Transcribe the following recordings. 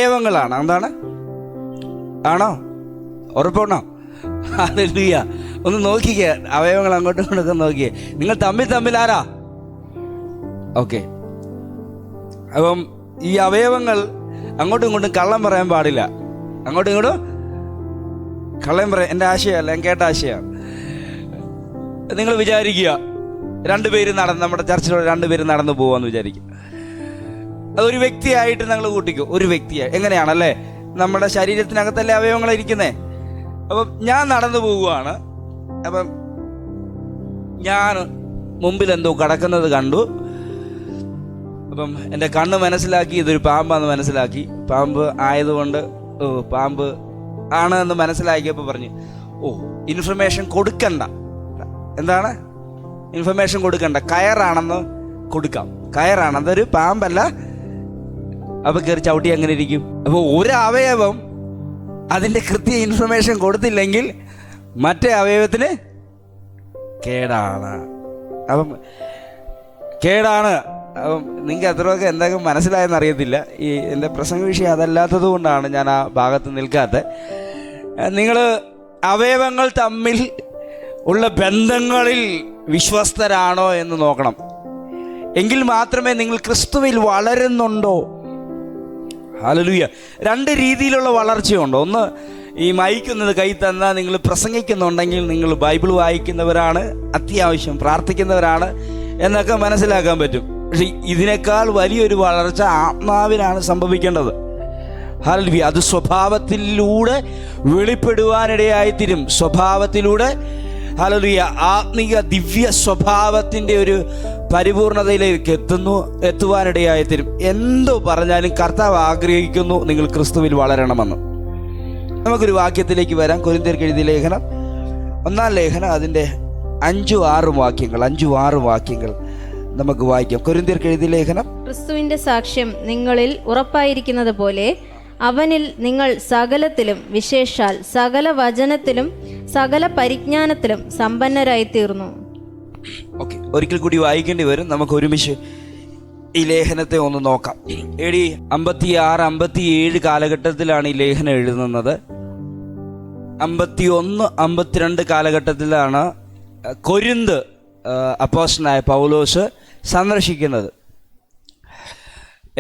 അവയവങ്ങളാണ്. എന്താണ്? ആണോ? ഉറപ്പാണോ? ഹല്ലേലൂയ. ഒന്ന് നോക്കിക്കേ, അവയവങ്ങൾ അങ്ങോട്ടും ഇങ്ങോട്ടൊക്കെ നോക്കിയേ. നിങ്ങൾ തമ്മിൽ ആരാ? ഓക്കെ. അപ്പം ഈ അവയവങ്ങൾ അങ്ങോട്ടും ഇങ്ങോട്ടും കള്ളം പറയാൻ പാടില്ല. അങ്ങോട്ടും ഇങ്ങോട്ടും കള്ളം പറയാൻ എൻ്റെ ആശയമല്ല, ഞാൻ കേട്ട ആശയമാണ്. നിങ്ങൾ വിചാരിക്കുക, നമ്മുടെ ചർച്ചിലൂടെ 2 പേര് നടന്നു പോവാന്ന് വിചാരിക്കുക. അതൊരു വ്യക്തിയായിട്ട് നിങ്ങൾ കൂട്ടിക്കോ. ഒരു വ്യക്തിയായി എങ്ങനെയാണല്ലേ? നമ്മുടെ ശരീരത്തിനകത്തല്ലേ അവയവങ്ങൾ ഇരിക്കുന്നേ. അപ്പം ഞാൻ നടന്നു പോവുകയാണ്. അപ്പം ഞാൻ മുമ്പിൽ എന്തോ കിടക്കുന്നത് കണ്ടു. അപ്പം എൻ്റെ കണ്ണ് മനസ്സിലാക്കി ഇതൊരു പാമ്പാന്ന് മനസ്സിലാക്കി. പാമ്പ് ആയതുകൊണ്ട് പാമ്പ് ആണ് എന്ന് മനസ്സിലാക്കിയപ്പോൾ പറഞ്ഞു, ഇൻഫർമേഷൻ കൊടുക്കണ്ട. എന്താണ് ഇൻഫർമേഷൻ കൊടുക്കണ്ട? കയറാണെന്ന് കൊടുക്കാം. കയറാണ്, അതൊരു പാമ്പല്ല. അപ്പോൾ കയറി ചവിട്ടി അങ്ങനെ ഇരിക്കും. അപ്പോൾ ഒരു അവയവം അതിൻ്റെ കൃത്യ ഇൻഫർമേഷൻ കൊടുത്തില്ലെങ്കിൽ മറ്റേ അവയവത്തിന് കേടാണ്. അപ്പം കേടാണ്. അപ്പം നിങ്ങൾക്ക് എത്രയൊക്കെ എന്തൊക്കെ മനസ്സിലായെന്ന് അറിയത്തില്ല. ഈ എൻ്റെ പ്രസംഗ വിഷയം അതല്ലാത്തത് കൊണ്ടാണ് ഞാൻ ആ ഭാഗത്ത് നിൽക്കാത്തത്. നിങ്ങൾ അവയവങ്ങൾ തമ്മിൽ ഉള്ള ബന്ധങ്ങളിൽ വിശ്വസ്തരാണോ എന്ന് നോക്കണം. എങ്കിൽ മാത്രമേ നിങ്ങൾ ക്രിസ്തുവിൽ വളരുന്നുണ്ടോ. ഹല്ലേലൂയ. 2 രീതിയിലുള്ള വളർച്ചയുണ്ട്. ഒന്ന്, ഈ മൈക്കുന്നത് കൈ തന്നാൽ നിങ്ങൾ പ്രസംഗിക്കുന്നുണ്ടെങ്കിൽ നിങ്ങൾ ബൈബിൾ വായിക്കുന്നവരാണ്, അത്യാവശ്യം പ്രാർത്ഥിക്കുന്നവരാണ് എന്നൊക്കെ മനസ്സിലാക്കാൻ പറ്റും. പക്ഷെ ഇതിനേക്കാൾ വലിയൊരു വളർച്ച ആത്മാവിനാണ് സംഭവിക്കേണ്ടത്. ഹല്ലേലൂയ. അത് സ്വഭാവത്തിലൂടെ വെളിപ്പെടുവാനിടയായിത്തീരും. സ്വഭാവത്തിലൂടെ ഹല്ലേലൂയ ആത്മീയ ദിവ്യ സ്വഭാവത്തിൻ്റെ ഒരു പരിപൂർണതയിലേക്ക് എത്തുവാനിടയായിത്തീരും. എന്തോ പറഞ്ഞാലും കർത്താവ് ആഗ്രഹിക്കുന്നു നിങ്ങൾ ക്രിസ്തുവിൽ വളരണമെന്ന്. നമുക്കൊരു വാക്യത്തിലേക്ക് വരാം. കൊരിന്ത്യർക്ക് എഴുതിയ ലേഖനം 1-ാം ലേഖനം അതിൻ്റെ 5-6 വാക്യങ്ങൾ നമുക്ക് വായിക്കാം. കൊരിന്ത്യർക്ക് എഴുതിയ ലേഖനം. ക്രിസ്തുവിന്റെ സാക്ഷ്യം നിങ്ങളിൽ ഉറപ്പായിരിക്കുന്നത് പോലെ അവനിൽ നിങ്ങൾ സകലത്തിലും, വിശേഷാൽ സകല വചനത്തിലും സകല പരിജ്ഞാനത്തിലും സമ്പന്നരായി തീർന്നു. ഓക്കെ, ഒരിക്കൽ കൂടി വായിക്കേണ്ടി വരും. നമുക്ക് ഒരുമിച്ച് ഈ ലേഖനത്തെ ഒന്ന് നോക്കാം. AD 56-57 കാലഘട്ടത്തിലാണ് ഈ ലേഖനം എഴുതുന്നത്. 51-52 കാലഘട്ടത്തിലാണ് കൊരിന്ത് അപ്പോസ്തലനായ പൗലോസ് സന്ദർശിക്കുന്നത്.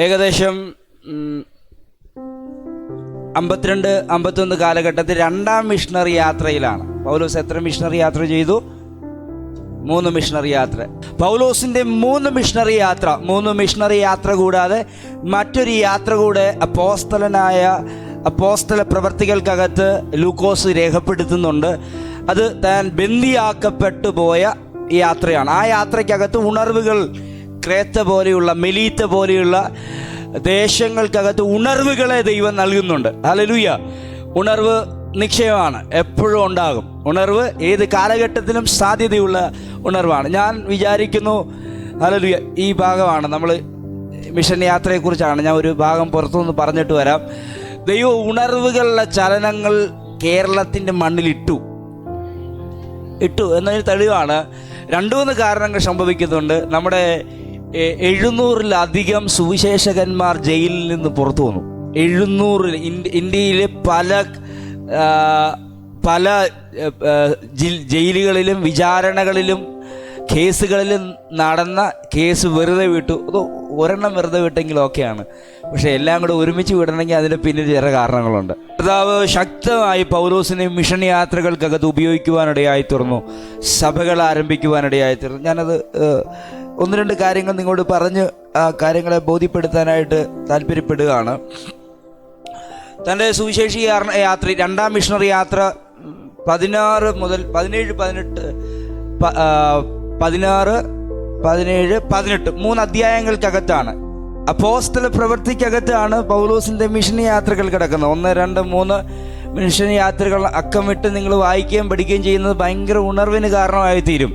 ഏകദേശം 52-51 കാലഘട്ടത്തിൽ 2-ാം മിഷണറി യാത്രയിലാണ് പൗലോസ്. എത്ര മിഷണറി യാത്ര ചെയ്തു? 3 മിഷണറി യാത്ര. പൗലോസിൻ്റെ 3 മിഷണറി യാത്ര കൂടാതെ മറ്റൊരു യാത്ര കൂടെ അപ്പോസ്തല പ്രവർത്തികൾക്കകത്ത് ലൂക്കോസ് രേഖപ്പെടുത്തുന്നുണ്ട്. അത് താൻ ബന്ദിയാക്കപ്പെട്ടു പോയ യാത്രയാണ്. ആ യാത്രയ്ക്കകത്ത് ഉണർവുകൾ, ക്രേത്ത പോലെയുള്ള, മെലീത്ത പോലെയുള്ള ദേശങ്ങൾക്കകത്ത് ഉണർവുകളെ ദൈവം നൽകുന്നുണ്ട്. ഹല്ലേലൂയ. ഉണർവ് നിശ്ചയമാണ്, എപ്പോഴും ഉണ്ടാകും. ഉണർവ് ഏത് കാലഘട്ടത്തിലും സാധ്യതയുള്ള ഉണർവാണ്. ഞാൻ വിചാരിക്കുന്നു ഹല്ലേലൂയ ഈ ഭാഗമാണ് നമ്മൾ മിഷൻ യാത്രയെക്കുറിച്ചാണ് ഞാൻ ഒരു ഭാഗം പുറത്തുനിന്ന് പറഞ്ഞിട്ട് വരാം. ദൈവം ഉണർവുകളുടെ ചലനങ്ങൾ കേരളത്തിൻ്റെ മണ്ണിലിട്ടു എന്നതിന് തെളിവാണ്. 2-3 കാരണങ്ങൾ സംഭവിക്കുന്നുണ്ട്. നമ്മുടെ 700-ലധികം സുവിശേഷകന്മാർ ജയിലിൽ നിന്ന് പുറത്തു വന്നു. 700 ഇന്ത്യയിലെ പല ജയിലുകളിലും വിചാരണകളിലും കേസുകളിലും നടന്ന കേസ് വെറുതെ വിട്ടു. അത് ഒരെണ്ണം വെറുതെ വിട്ടെങ്കിലും ഓക്കെയാണ്. പക്ഷെ എല്ലാം കൂടെ ഒരുമിച്ച് വിടണമെങ്കിൽ അതിന് പിന്നിൽ ചില കാരണങ്ങളുണ്ട്. കർത്താവ് ശക്തമായി പൗലോസിനെ മിഷൻ യാത്രകൾക്കകത്ത് ഉപയോഗിക്കുവാനിടയായി തീർന്നു. സഭകൾ ആരംഭിക്കുവാനിടയായി തീർന്നു. ഞാനത് 1-2 കാര്യങ്ങൾ നിങ്ങളോട് പറഞ്ഞ് ആ കാര്യങ്ങളെ ബോധ്യപ്പെടുത്താനായിട്ട് താല്പര്യപ്പെടുകയാണ്. തൻ്റെ സുവിശേഷ യാത്ര, 2-ാം മിഷണറി യാത്ര 16 മുതൽ 17, 18 3 അധ്യായങ്ങൾക്കകത്താണ്. അപ്പോസ്തല പ്രവൃത്തിക്കകത്താണ് പൗലോസിൻ്റെ മിഷൻ യാത്രകൾ കിടക്കുന്നത്. 1, 2, 3 മിഷൻ യാത്രകൾ അക്കമിട്ട് നിങ്ങൾ വായിക്കുകയും പഠിക്കുകയും ചെയ്യുന്നത് ഭയങ്കര ഉണർവിന് കാരണമായി തീരും.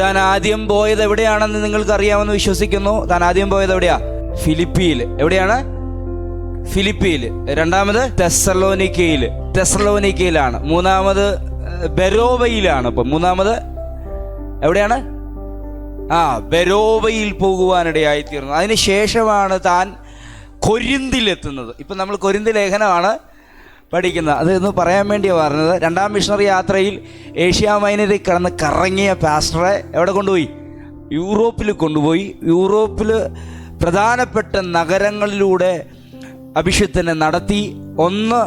താൻ ആദ്യം പോയത് എവിടെയാണെന്ന് നിങ്ങൾക്ക് അറിയാമെന്ന് വിശ്വസിക്കുന്നു. താൻ ആദ്യം പോയത് എവിടെയാ? ഫിലിപ്പിയിൽ. എവിടെയാണ്? ഫിലിപ്പിയിൽ. 2-ാമത് തെസ്സലോനിക്കയിലാണ്. 3-ാമത് ബെരോവയിലാണ്. ഇപ്പം 3-ാമത് എവിടെയാണ്? ബെരോവയിൽ പോകുവാനിടയായിത്തീർന്നു. അതിനുശേഷമാണ് താൻ കൊരിന്തിലെത്തുന്നത്. ഇപ്പം നമ്മൾ കൊരിന്ത് ലേഖനമാണ് പഠിക്കുന്നത്. അതെന്ന് പറയാൻ വേണ്ടിയാണ് പറഞ്ഞത്. 2ാം മിഷണറി യാത്രയിൽ ഏഷ്യ മൈനറിൽ കിടന്ന് കറങ്ങിയ പാസ്റ്ററെ എവിടെ കൊണ്ടുപോയി? യൂറോപ്പിൽ കൊണ്ടുപോയി. യൂറോപ്പിൽ പ്രധാനപ്പെട്ട നഗരങ്ങളിലൂടെ അഭിഷേകത്തിനെ നടത്തി. 1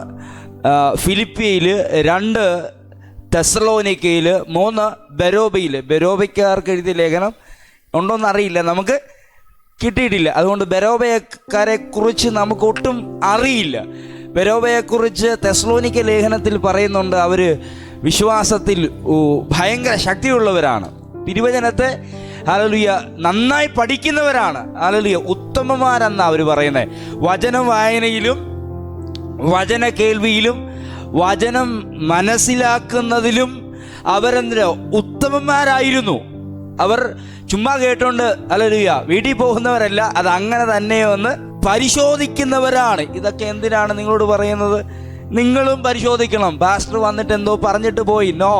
ഫിലിപ്പിയയിൽ, 2 തെസ്സലോനിക്കയിൽ, 3 ബെരോബയിൽ. ബെരോബയ്ക്കാർക്ക് എഴുതിയ ലേഖനം ഉണ്ടോയെന്നറിയില്ല, നമുക്ക് കിട്ടിയിട്ടില്ല. അതുകൊണ്ട് ബെരോബയക്കാരെ കുറിച്ച് നമുക്ക് ഒട്ടും അറിയില്ല. ബെരോബയെക്കുറിച്ച് തെസ്സലോനിക്ക ലേഖനത്തിൽ പറയുന്നുണ്ട്, അവർ വിശ്വാസത്തിൽ ഭയങ്കര ശക്തിയുള്ളവരാണ്, തിരുവചനത്തെ ഹല്ലേലൂയ നന്നായി പഠിക്കുന്നവരാണ്, ഹല്ലേലൂയ ഉത്തമന്മാരെന്നാണ് അവർ പറയുന്നത്. വചന വായനയിലും വചന കേൾവിയിലും വചനം മനസ്സിലാക്കുന്നതിലും അവരെന്തിനാ ഉത്തമന്മാരായിരുന്നു. അവർ ചുമ്മാ കേട്ടോണ്ട് ഹല്ലേലൂയ വീട്ടിൽ പോകുന്നവരല്ല, അത് അങ്ങനെ തന്നെ ഒന്ന് പരിശോധിക്കുന്നവരാണ്. ഇതൊക്കെ എന്തിനാണ് നിങ്ങളോട് പറയുന്നത്? നിങ്ങളും പരിശോധിക്കണം. പാസ്റ്റർ വന്നിട്ട് എന്തോ പറഞ്ഞിട്ട് പോയി, നോ,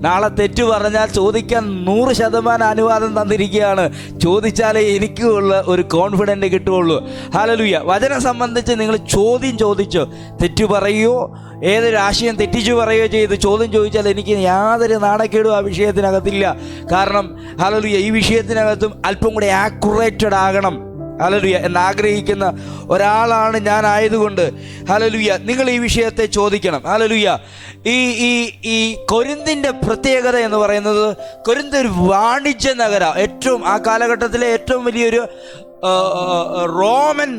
നാളെ തെറ്റ് പറഞ്ഞാൽ ചോദിക്കാൻ 100% അനുവാദം തന്നിരിക്കുകയാണ്. ചോദിച്ചാലേ എനിക്കുള്ള ഒരു കോൺഫിഡൻറ്റ് കിട്ടുകയുള്ളൂ. ഹല്ലേലൂയ. വചനം സംബന്ധിച്ച് നിങ്ങൾ ചോദ്യം ചോദിച്ചോ, തെറ്റ് പറയുകയോ ഏതൊരു ആശയം തെറ്റിച്ചു പറയുകയോ ചെയ്ത് ചോദ്യം ചോദിച്ചാൽ എനിക്ക് യാതൊരു നാണക്കേടും ആ വിഷയത്തിനകത്തില്ല. കാരണം ഹല്ലേലൂയ ഈ വിഷയത്തിനകത്തും അല്പം കൂടി ആക്യുറേറ്റഡ് ആകണം ഹല്ലേലൂയ എന്നാഗ്രഹിക്കുന്ന ഒരാളാണ് ഞാൻ ആയതുകൊണ്ട് ഹല്ലേലൂയ നിങ്ങൾ ഈ വിഷയത്തെ ചോദിക്കണം. ഹല്ലേലൂയ. ഈ കൊരിന്തിൻ്റെ പ്രത്യേകത എന്ന് പറയുന്നത്, കൊരിന്ത് ഒരു വാണിജ്യ നഗരം, ഏറ്റവും ആ കാലഘട്ടത്തിലെ ഏറ്റവും വലിയൊരു റോമൻ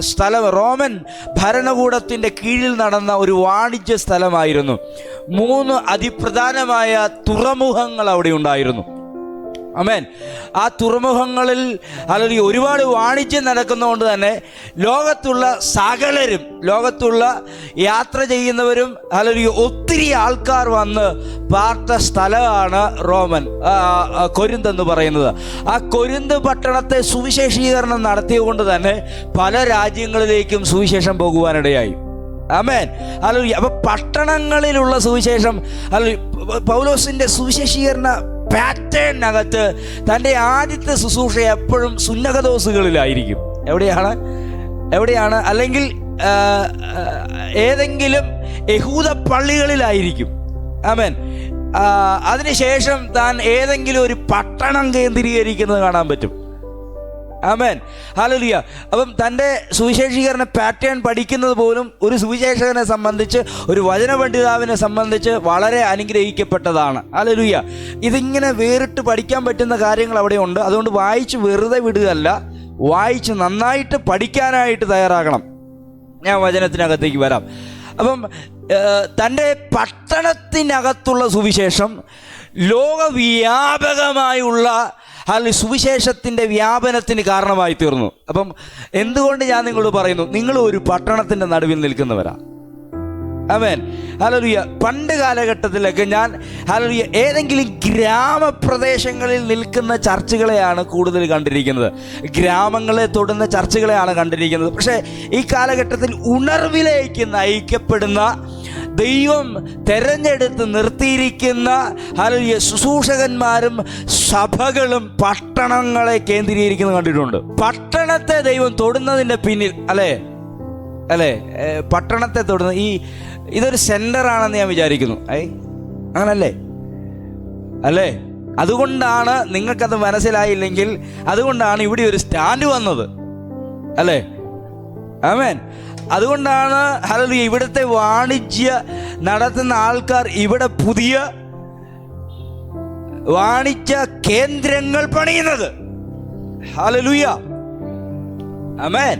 സ്ഥലം, റോമൻ ഭരണകൂടത്തിൻ്റെ കീഴിൽ നടന്ന ഒരു വാണിജ്യ സ്ഥലമായിരുന്നു. 3 അതിപ്രധാനമായ തുറമുഖങ്ങൾ അവിടെ ഉണ്ടായിരുന്നു. ആമേൻ. ആ തുറമുഖങ്ങളിൽ അല്ലെങ്കിൽ ഒരുപാട് വാണിജ്യം നടക്കുന്നതുകൊണ്ട് തന്നെ ലോകത്തുള്ള സകലരും, ലോകത്തുള്ള യാത്ര ചെയ്യുന്നവരും അല്ലെങ്കിൽ ഒത്തിരി ആൾക്കാർ വന്ന് പാർത്ത സ്ഥലമാണ് റോമൻ കൊരിന്ത് എന്ന് പറയുന്നത്. ആ കൊരിന്ത് പട്ടണത്തെ സുവിശേഷീകരണം നടത്തിയതുകൊണ്ട് തന്നെ പല രാജ്യങ്ങളിലേക്കും സുവിശേഷം പോകുവാനിടയായി. ആമേൻ. അല്ലെങ്കിൽ അപ്പം പട്ടണങ്ങളിലുള്ള സുവിശേഷം, അല്ലെങ്കിൽ പൗലോസിൻ്റെ സുവിശേഷീകരണ പാറ്റേണിനകത്ത് തൻ്റെ ആദ്യത്തെ ശുശ്രൂഷ എപ്പോഴും സുന്നകദോസുകളിലായിരിക്കും. എവിടെയാണ് അല്ലെങ്കിൽ ഏതെങ്കിലും യഹൂദ പള്ളികളിലായിരിക്കും. ആമേൻ. അതിനുശേഷം താൻ ഏതെങ്കിലും ഒരു പട്ടണം കേന്ദ്രീകരിക്കുന്നത് കാണാൻ പറ്റും. ആമേൻ. ഹല്ലേലൂയ. അപ്പം തൻ്റെ സുവിശേഷീകരണ പാറ്റേൺ പഠിക്കുന്നത് പോലും ഒരു സുവിശേഷകനെ സംബന്ധിച്ച്, ഒരു വചന പണ്ഡിതാവിനെ സംബന്ധിച്ച് വളരെ അനുഗ്രഹിക്കപ്പെട്ടതാണ്. ഹല്ലേലൂയ. ഇതിങ്ങനെ വേറിട്ട് പഠിക്കാൻ പറ്റുന്ന കാര്യങ്ങൾ അവിടെ ഉണ്ട്. അതുകൊണ്ട് വായിച്ച് വെറുതെ വിടുകയല്ല, വായിച്ച് നന്നായിട്ട് പഠിക്കാനായിട്ട് തയ്യാറാകണം. ഞാൻ വചനത്തിനകത്തേക്ക് വരാം. അപ്പം തൻ്റെ പട്ടണത്തിനകത്തുള്ള സുവിശേഷം ലോകവ്യാപകമായുള്ള സുവിശേഷത്തിൻ്റെ വ്യാപനത്തിന് കാരണമായി തീർന്നു. അപ്പം എന്തുകൊണ്ട് ഞാൻ നിങ്ങളോട് പറയുന്നു, നിങ്ങൾ ഒരു പട്ടണത്തിൻ്റെ നടുവിൽ നിൽക്കുന്നവരാ. ആമേൻ. ഹല്ലേലൂയ. പണ്ട് കാലഘട്ടത്തിലൊക്കെ ഞാൻ ഹല്ലേലൂയ ഏതെങ്കിലും ഗ്രാമപ്രദേശങ്ങളിൽ നിൽക്കുന്ന ചർച്ചുകളെയാണ് കൂടുതൽ കണ്ടിരിക്കുന്നത്, ഗ്രാമങ്ങളെ തൊടുന്ന ചർച്ചുകളെയാണ് കണ്ടിരിക്കുന്നത്. പക്ഷേ ഈ കാലഘട്ടത്തിൽ ഉണർവിലേക്ക് നയിക്കപ്പെടുന്ന, ദൈവം തെരഞ്ഞെടുത്ത് നിർത്തിയിരിക്കുന്ന ഹല്ലേലൂയ ശുശ്രൂഷകന്മാരും സഭകളും പട്ടണങ്ങളെ കേന്ദ്രീകരിക്കുന്നത് കണ്ടിട്ടുണ്ട്. പട്ടണത്തെ ദൈവം തൊടുന്നതിൻ്റെ പിന്നിൽ അല്ലേ പട്ടണത്തെ തൊടുന്ന ഇതൊരു സെന്ററാണെന്ന് ഞാൻ വിചാരിക്കുന്നു. അങ്ങനല്ലേ? അല്ലേ? അതുകൊണ്ടാണ്, നിങ്ങൾക്കത് മനസ്സിലായില്ലെങ്കിൽ അതുകൊണ്ടാണ് ഇവിടെ ഒരു സ്റ്റാൻഡ് വന്നത്. അല്ലേ? ആമേൻ. അതുകൊണ്ടാണ് ഹല്ലേലൂയ ഇവിടുത്തെ വാണിജ്യ നടത്തുന്ന ആൾക്കാർ ഇവിടെ പുതിയ വാണിജ്യ കേന്ദ്രങ്ങൾ പണിയുന്നത്. ഹല്ലേലൂയ. ആമേൻ.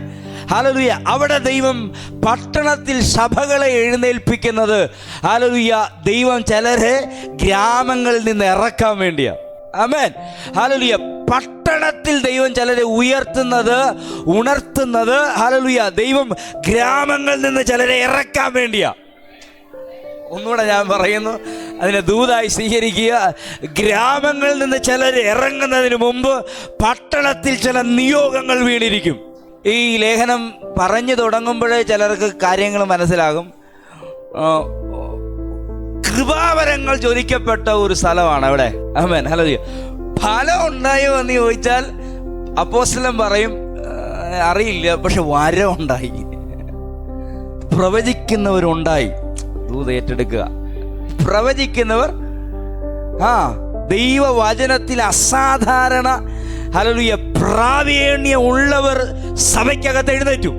ഹല്ലേലൂയ. അവിടെ ദൈവം പട്ടണത്തിൽ സഭകളെ എഴുന്നേൽപ്പിക്കുന്നത്, ഹല്ലേലൂയ ദൈവം ചിലരെ ഗ്രാമങ്ങളിൽ നിന്ന് ഇറക്കാൻ വേണ്ടിയാണ്. ആമേൻ. ഹല്ലേലൂയ. പട്ടണത്തിൽ ദൈവം ചിലരെ ഉണർത്തുന്നത് ഹല്ലേലൂയ ദൈവം ഗ്രാമങ്ങളിൽ നിന്ന് ചിലരെ ഇറക്കാൻ വേണ്ടിയാ. ഒന്നുകൂടെ ഞാൻ പറയുന്നു, അതിനെ ദൂതായി സ്വീകരിക്കുക. ഗ്രാമങ്ങളിൽ നിന്ന് ചിലർ ഇറങ്ങുന്നതിന് മുമ്പ് പട്ടണത്തിൽ ചില നിയോഗങ്ങൾ വീണിരിക്കും. ഈ ലേഖനം പറഞ്ഞു തുടങ്ങുമ്പോഴേ ചിലർക്ക് കാര്യങ്ങൾ മനസ്സിലാകും. കൃപാവരങ്ങൾ ജ്വലിക്കപ്പെട്ട ഒരു സ്ഥലമാണ് അവിടെ. ആമേൻ. ഹല്ലേലൂയ. ഫലം ഉണ്ടായോ എന്ന് ചോദിച്ചാൽ അപ്പോസ്തലൻ പറയും അറിയില്ല, പക്ഷെ വരം ഉണ്ടായി. പ്രവചിക്കുന്നവരുണ്ടായി. ദൂത് ഏറ്റെടുക്കുക. പ്രവചിക്കുന്നവർ, ദൈവവചനത്തിൽ അസാധാരണ ഹല്ലേലൂയ പ്രാവീണ്യം ഉള്ളവർ സഭയ്ക്കകത്ത് എഴുന്നേറ്റു.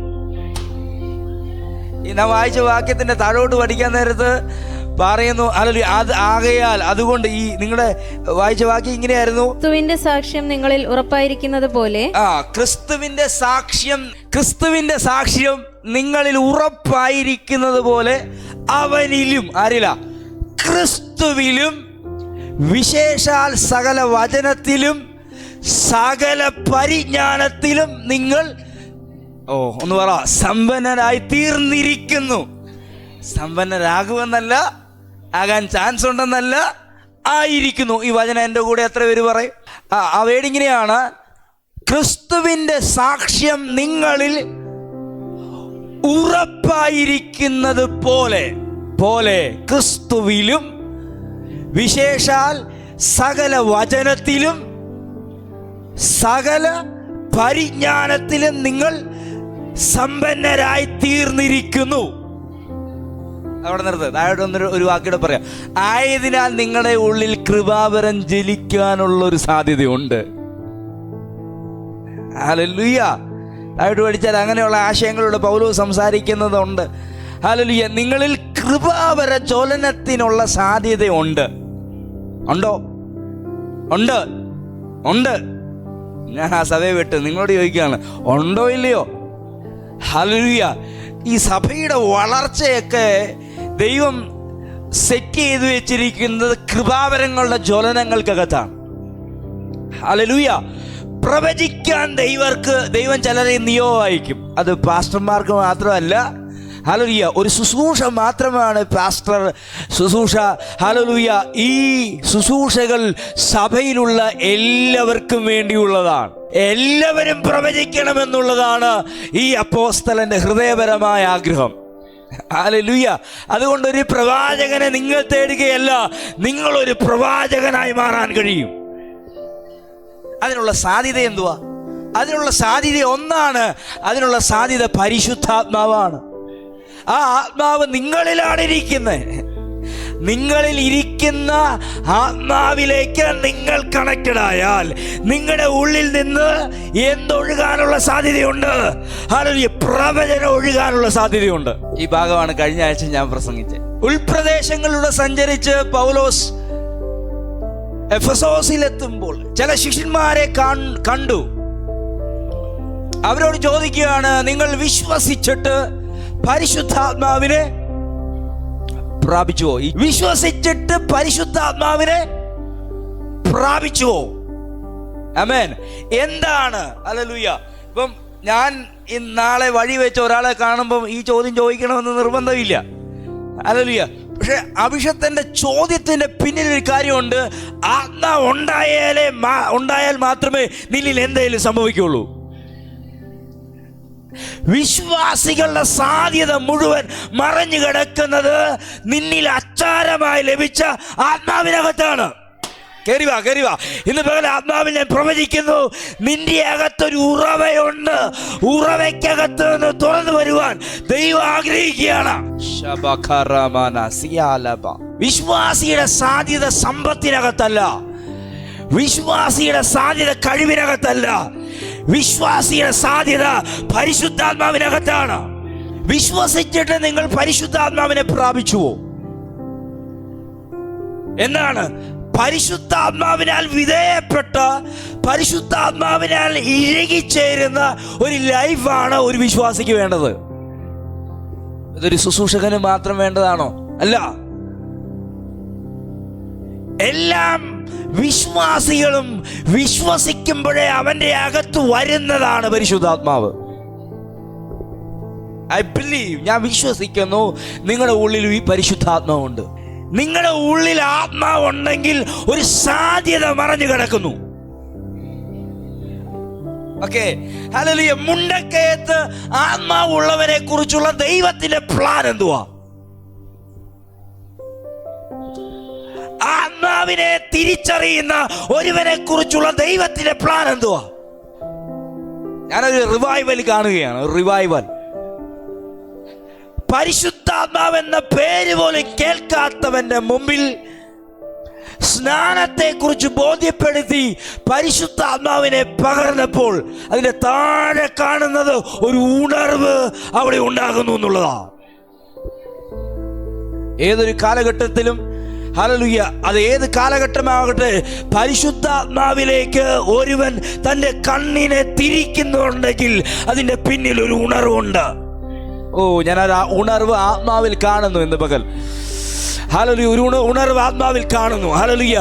ഈ നാം വായിച്ച വാക്യത്തിന്റെ താഴോട്ട് പഠിക്കാൻ നേരത്ത് പറയുന്നു ഹല്ലേലൂയ, അത് ആകയാൽ അതുകൊണ്ട് ഈ നിങ്ങളുടെ വായിച്ച വാക്യം ഇങ്ങനെയായിരുന്നു, ക്രിസ്തുവിന്റെ സാക്ഷ്യം നിങ്ങളിൽ ഉറപ്പായിരിക്കുന്നത് പോലെ. ക്രിസ്തുവിന്റെ സാക്ഷ്യം നിങ്ങളിൽ ഉറപ്പായിരിക്കുന്നത് പോലെ അവനിലും, ആരില്ല, ക്രിസ്തുവിലും വിശേഷാൽ സകല വചനത്തിലും സകല പരിജ്ഞാനത്തിലും നിങ്ങൾ ഒന്ന് പറ, സമ്പന്നരായി തീർന്നിരിക്കുന്നു. സമ്പന്നരാകുമെന്നല്ല, ആകാൻ ചാൻസ് ഉണ്ടെന്നല്ല, ആയിരിക്കുന്നു. ഈ വചനം എൻ്റെ കൂടെ എത്ര പേര് പറയും? ആ വേടിങ്ങനെയാണ്, ക്രിസ്തുവിൻ്റെ സാക്ഷ്യം നിങ്ങളിൽ ഉറപ്പായിരിക്കുന്നത് പോലെ ക്രിസ്തുവിലും വിശേഷാൽ സകല വചനത്തിലും സകല പരിജ്ഞാനത്തിലും നിങ്ങൾ സമ്പന്നരായി തീർന്നിരിക്കുന്നു. അവിടെ നിർത്തുക. താഴോട്ട് ഒരു വാക്കിടെ പറയാം. ആയതിനാൽ നിങ്ങളുടെ ഉള്ളിൽ കൃപാവരം ജ്വലിക്കാനുള്ളൊരു സാധ്യതയുണ്ട്. ഹല്ലേലൂയ. താഴോട്ട് പഠിച്ചാൽ അങ്ങനെയുള്ള ആശയങ്ങളുടെ പൗലോസ് സംസാരിക്കുന്നതുണ്ട്. ഹല്ലേലൂയ. നിങ്ങളിൽ കൃപാവര ജ്വലനത്തിനുള്ള സാധ്യതയുണ്ട്. ഉണ്ടോ? ഉണ്ട്. ഞാൻ ആ സഭയെ വിട്ട് നിങ്ങളോട് ചോദിക്കുകയാണ്, ഉണ്ടോ ഇല്ലയോ? ഹല്ലേലൂയ. ഈ സഭയുടെ വളർച്ചയൊക്കെ ദൈവം സെറ്റ് ചെയ്തു വെച്ചിരിക്കുന്നത് കൃപാവരങ്ങളുടെ ജ്വലനങ്ങൾക്കകത്താണ്. ഹല്ലേലൂയ. പ്രവചിക്കാൻ ദൈവം ചിലരെ നിയോഗമായിരിക്കും. അത് പാസ്റ്റർമാർക്ക് മാത്രമല്ല. ഹല്ലേലൂയ. ഒരു ശുശ്രൂഷ മാത്രമാണ് പാസ്റ്റർ ശുശ്രൂഷ. ഹല്ലേലൂയ. ഈ ശുശ്രൂഷകൾ സഭയിലുള്ള എല്ലാവർക്കും വേണ്ടിയുള്ളതാണ്. എല്ലാവരും പ്രവചിക്കണമെന്നുള്ളതാണ് ഈ അപ്പോസ്തലന്റെ ഹൃദയപരമായ ആഗ്രഹം. ഹല്ലേലൂയ. അതുകൊണ്ട് ഒരു പ്രവാചകനെ നിങ്ങൾ തേടുകയല്ല, നിങ്ങളൊരു പ്രവാചകനായി മാറാൻ കഴിയും. അതിനുള്ള സാധ്യത എന്തുവാ? അതിനുള്ള സാധ്യത ഒന്നാണ്. അതിനുള്ള സാധ്യത പരിശുദ്ധാത്മാവാണ്. ആ ആത്മാവ് നിങ്ങളിലാണ് ഇരിക്കുന്നത്. നിങ്ങളിൽ ഇരിക്കുന്ന ആത്മാവിലേക്ക് നിങ്ങൾ കണക്റ്റഡ് ആയാൽ നിങ്ങളുടെ ഉള്ളിൽ നിന്ന് എന്തൊഴുകാനുള്ള സാധ്യതയുണ്ട്? ഹല്ലേലൂയ. പ്രവചനം ഒഴുകാനുള്ള സാധ്യതയുണ്ട്. ഈ ഭാഗമാണ് കഴിഞ്ഞ ആഴ്ച ഞാൻ പ്രസംഗിച്ചത്. ഉൾപ്രദേശങ്ങളിലൂടെ സഞ്ചരിച്ച് പൗലോസ് എഫെസോസിലെത്തുമ്പോൾ ചില ശിഷ്യന്മാരെ കണ്ടു. അവരോട് ചോദിക്കുകയാണ്, നിങ്ങൾ വിശ്വസിച്ചിട്ട് പരിശുദ്ധാത്മാവിനെ പ്രാപിച്ചുവോ? വിശ്വസിച്ചിട്ട് പരിശുദ്ധാത്മാവിനെ പ്രാപിച്ചുവോ? ആമേൻ. എന്താണ്? ഹല്ലേലൂയ. ഇപ്പം ഞാൻ നാളെ വഴി വെച്ച ഒരാളെ കാണുമ്പം ഈ ചോദ്യം ചോദിക്കണമെന്ന് നിർബന്ധമില്ല. ഹല്ലേലൂയ. പക്ഷെ അഭിഷത്തിന്റെ ചോദ്യത്തിന്റെ പിന്നിൽ ഒരു കാര്യമുണ്ട്. ആത്മാവ് ഉണ്ടായാൽ മാത്രമേ നിന്നിൽ എന്തെങ്കിലും സംഭവിക്കുള്ളൂ. വിശ്വാസികളുടെ സാധ്യത മുഴുവൻ മറഞ്ഞു കിടക്കുന്നത് നിന്നിൽ അച്ചാരമായി ലഭിച്ച ആത്മാവിനകത്താണ്. കയറി വാ. ഇന്ന് പകൽ ആത്മാവിൽ ഞാൻ പ്രവചിക്കുന്നു, നിന്റെ അകത്തൊരു ഉറവയുണ്ട്. ഉറവയ്ക്കകത്ത് നിന്ന് തുറന്നു വരുവാൻ ദൈവം ആഗ്രഹിക്കുകയാണ്. വിശ്വാസിയുടെ സാധ്യത സമ്പത്തിനകത്തല്ല, വിശ്വാസിയുടെ സാധ്യത കഴിവിനകത്തല്ല, വിശ്വാസിയുടെ സാധ്യത പരിശുദ്ധാത്മാവിനകത്താണ്. വിശ്വസിച്ചിട്ട് നിങ്ങൾ പരിശുദ്ധാത്മാവിനെ പ്രാപിച്ചുവോ? എന്താണ്? പരിശുദ്ധാത്മാവിനാൽ വിധേയപ്പെട്ട, പരിശുദ്ധാത്മാവിനാൽ ഇഴകിച്ചേരുന്ന ഒരു ലൈഫാണ് ഒരു വിശ്വാസിക്ക് വേണ്ടത്. ഇതൊരു ശുശ്രൂഷകന് മാത്രം വേണ്ടതാണോ? അല്ല. എല്ലാം വിശ്വാസികളും വിശ്വസിക്കുമ്പോഴേ അവന്റെ അകത്ത് വരുന്നതാണ് പരിശുദ്ധാത്മാവ്. ഐ ബിലീവ്, ഞാൻ വിശ്വസിക്കുന്നു നിങ്ങളുടെ ഉള്ളിൽ ഈ പരിശുദ്ധാത്മാവുണ്ട്. നിങ്ങളുടെ ഉള്ളിൽ ആത്മാവുണ്ടെങ്കിൽ ഒരു സാധ്യത മറഞ്ഞു കിടക്കുന്നു. ഓക്കെ. ഹല്ലേലൂയ. മുണ്ടക്കയത്ത് ആത്മാവുള്ളവരെ കുറിച്ചുള്ള ദൈവത്തിന്റെ പ്ലാൻ എന്തുവാ? ആത്മാവിനെ തിരിച്ചറിയുന്ന ഒരുവനെ കുറിച്ചുള്ള ദൈവത്തിന്റെ പ്ലാൻ എന്തുവാ? ഞാനൊരു റിവൈവൽ കാണുകയാണ്, ഒരു റിവൈവൽ. പരിശുദ്ധാത്മാവ് എന്ന പേര് പോലും കേൾക്കാത്തവന്റെ മുമ്പിൽ സ്നാനത്തെ കുറിച്ച് ബോധ്യപ്പെടുത്തി പരിശുദ്ധാത്മാവിനെ പകർന്നപ്പോൾ അതിന്റെ താഴെ കാണുന്നത് ഒരു ഉണർവ് അവിടെ ഉണ്ടാകുന്നു എന്നുള്ളതാണ്. ഏതൊരു കാലഘട്ടത്തിലും ഹല്ലേലൂയ, അത് ഏത് കാലഘട്ടമാകട്ടെ, പരിശുദ്ധാത്മാവിലേക്ക് ഒരുവൻ തൻ്റെ കണ്ണിനെ തിരിക്കുന്നുണ്ടെങ്കിൽ അതിൻ്റെ പിന്നിൽ ഒരു ഉണർവുണ്ട്. ഞാൻ ആ ഉണർവ് ആത്മാവിൽ കാണുന്നു ഇന്ന് പകൽ. ഹല്ലേലൂയ, ഒരു ഉണർവ് ആത്മാവിൽ കാണുന്നു. ഹല്ലേലൂയ,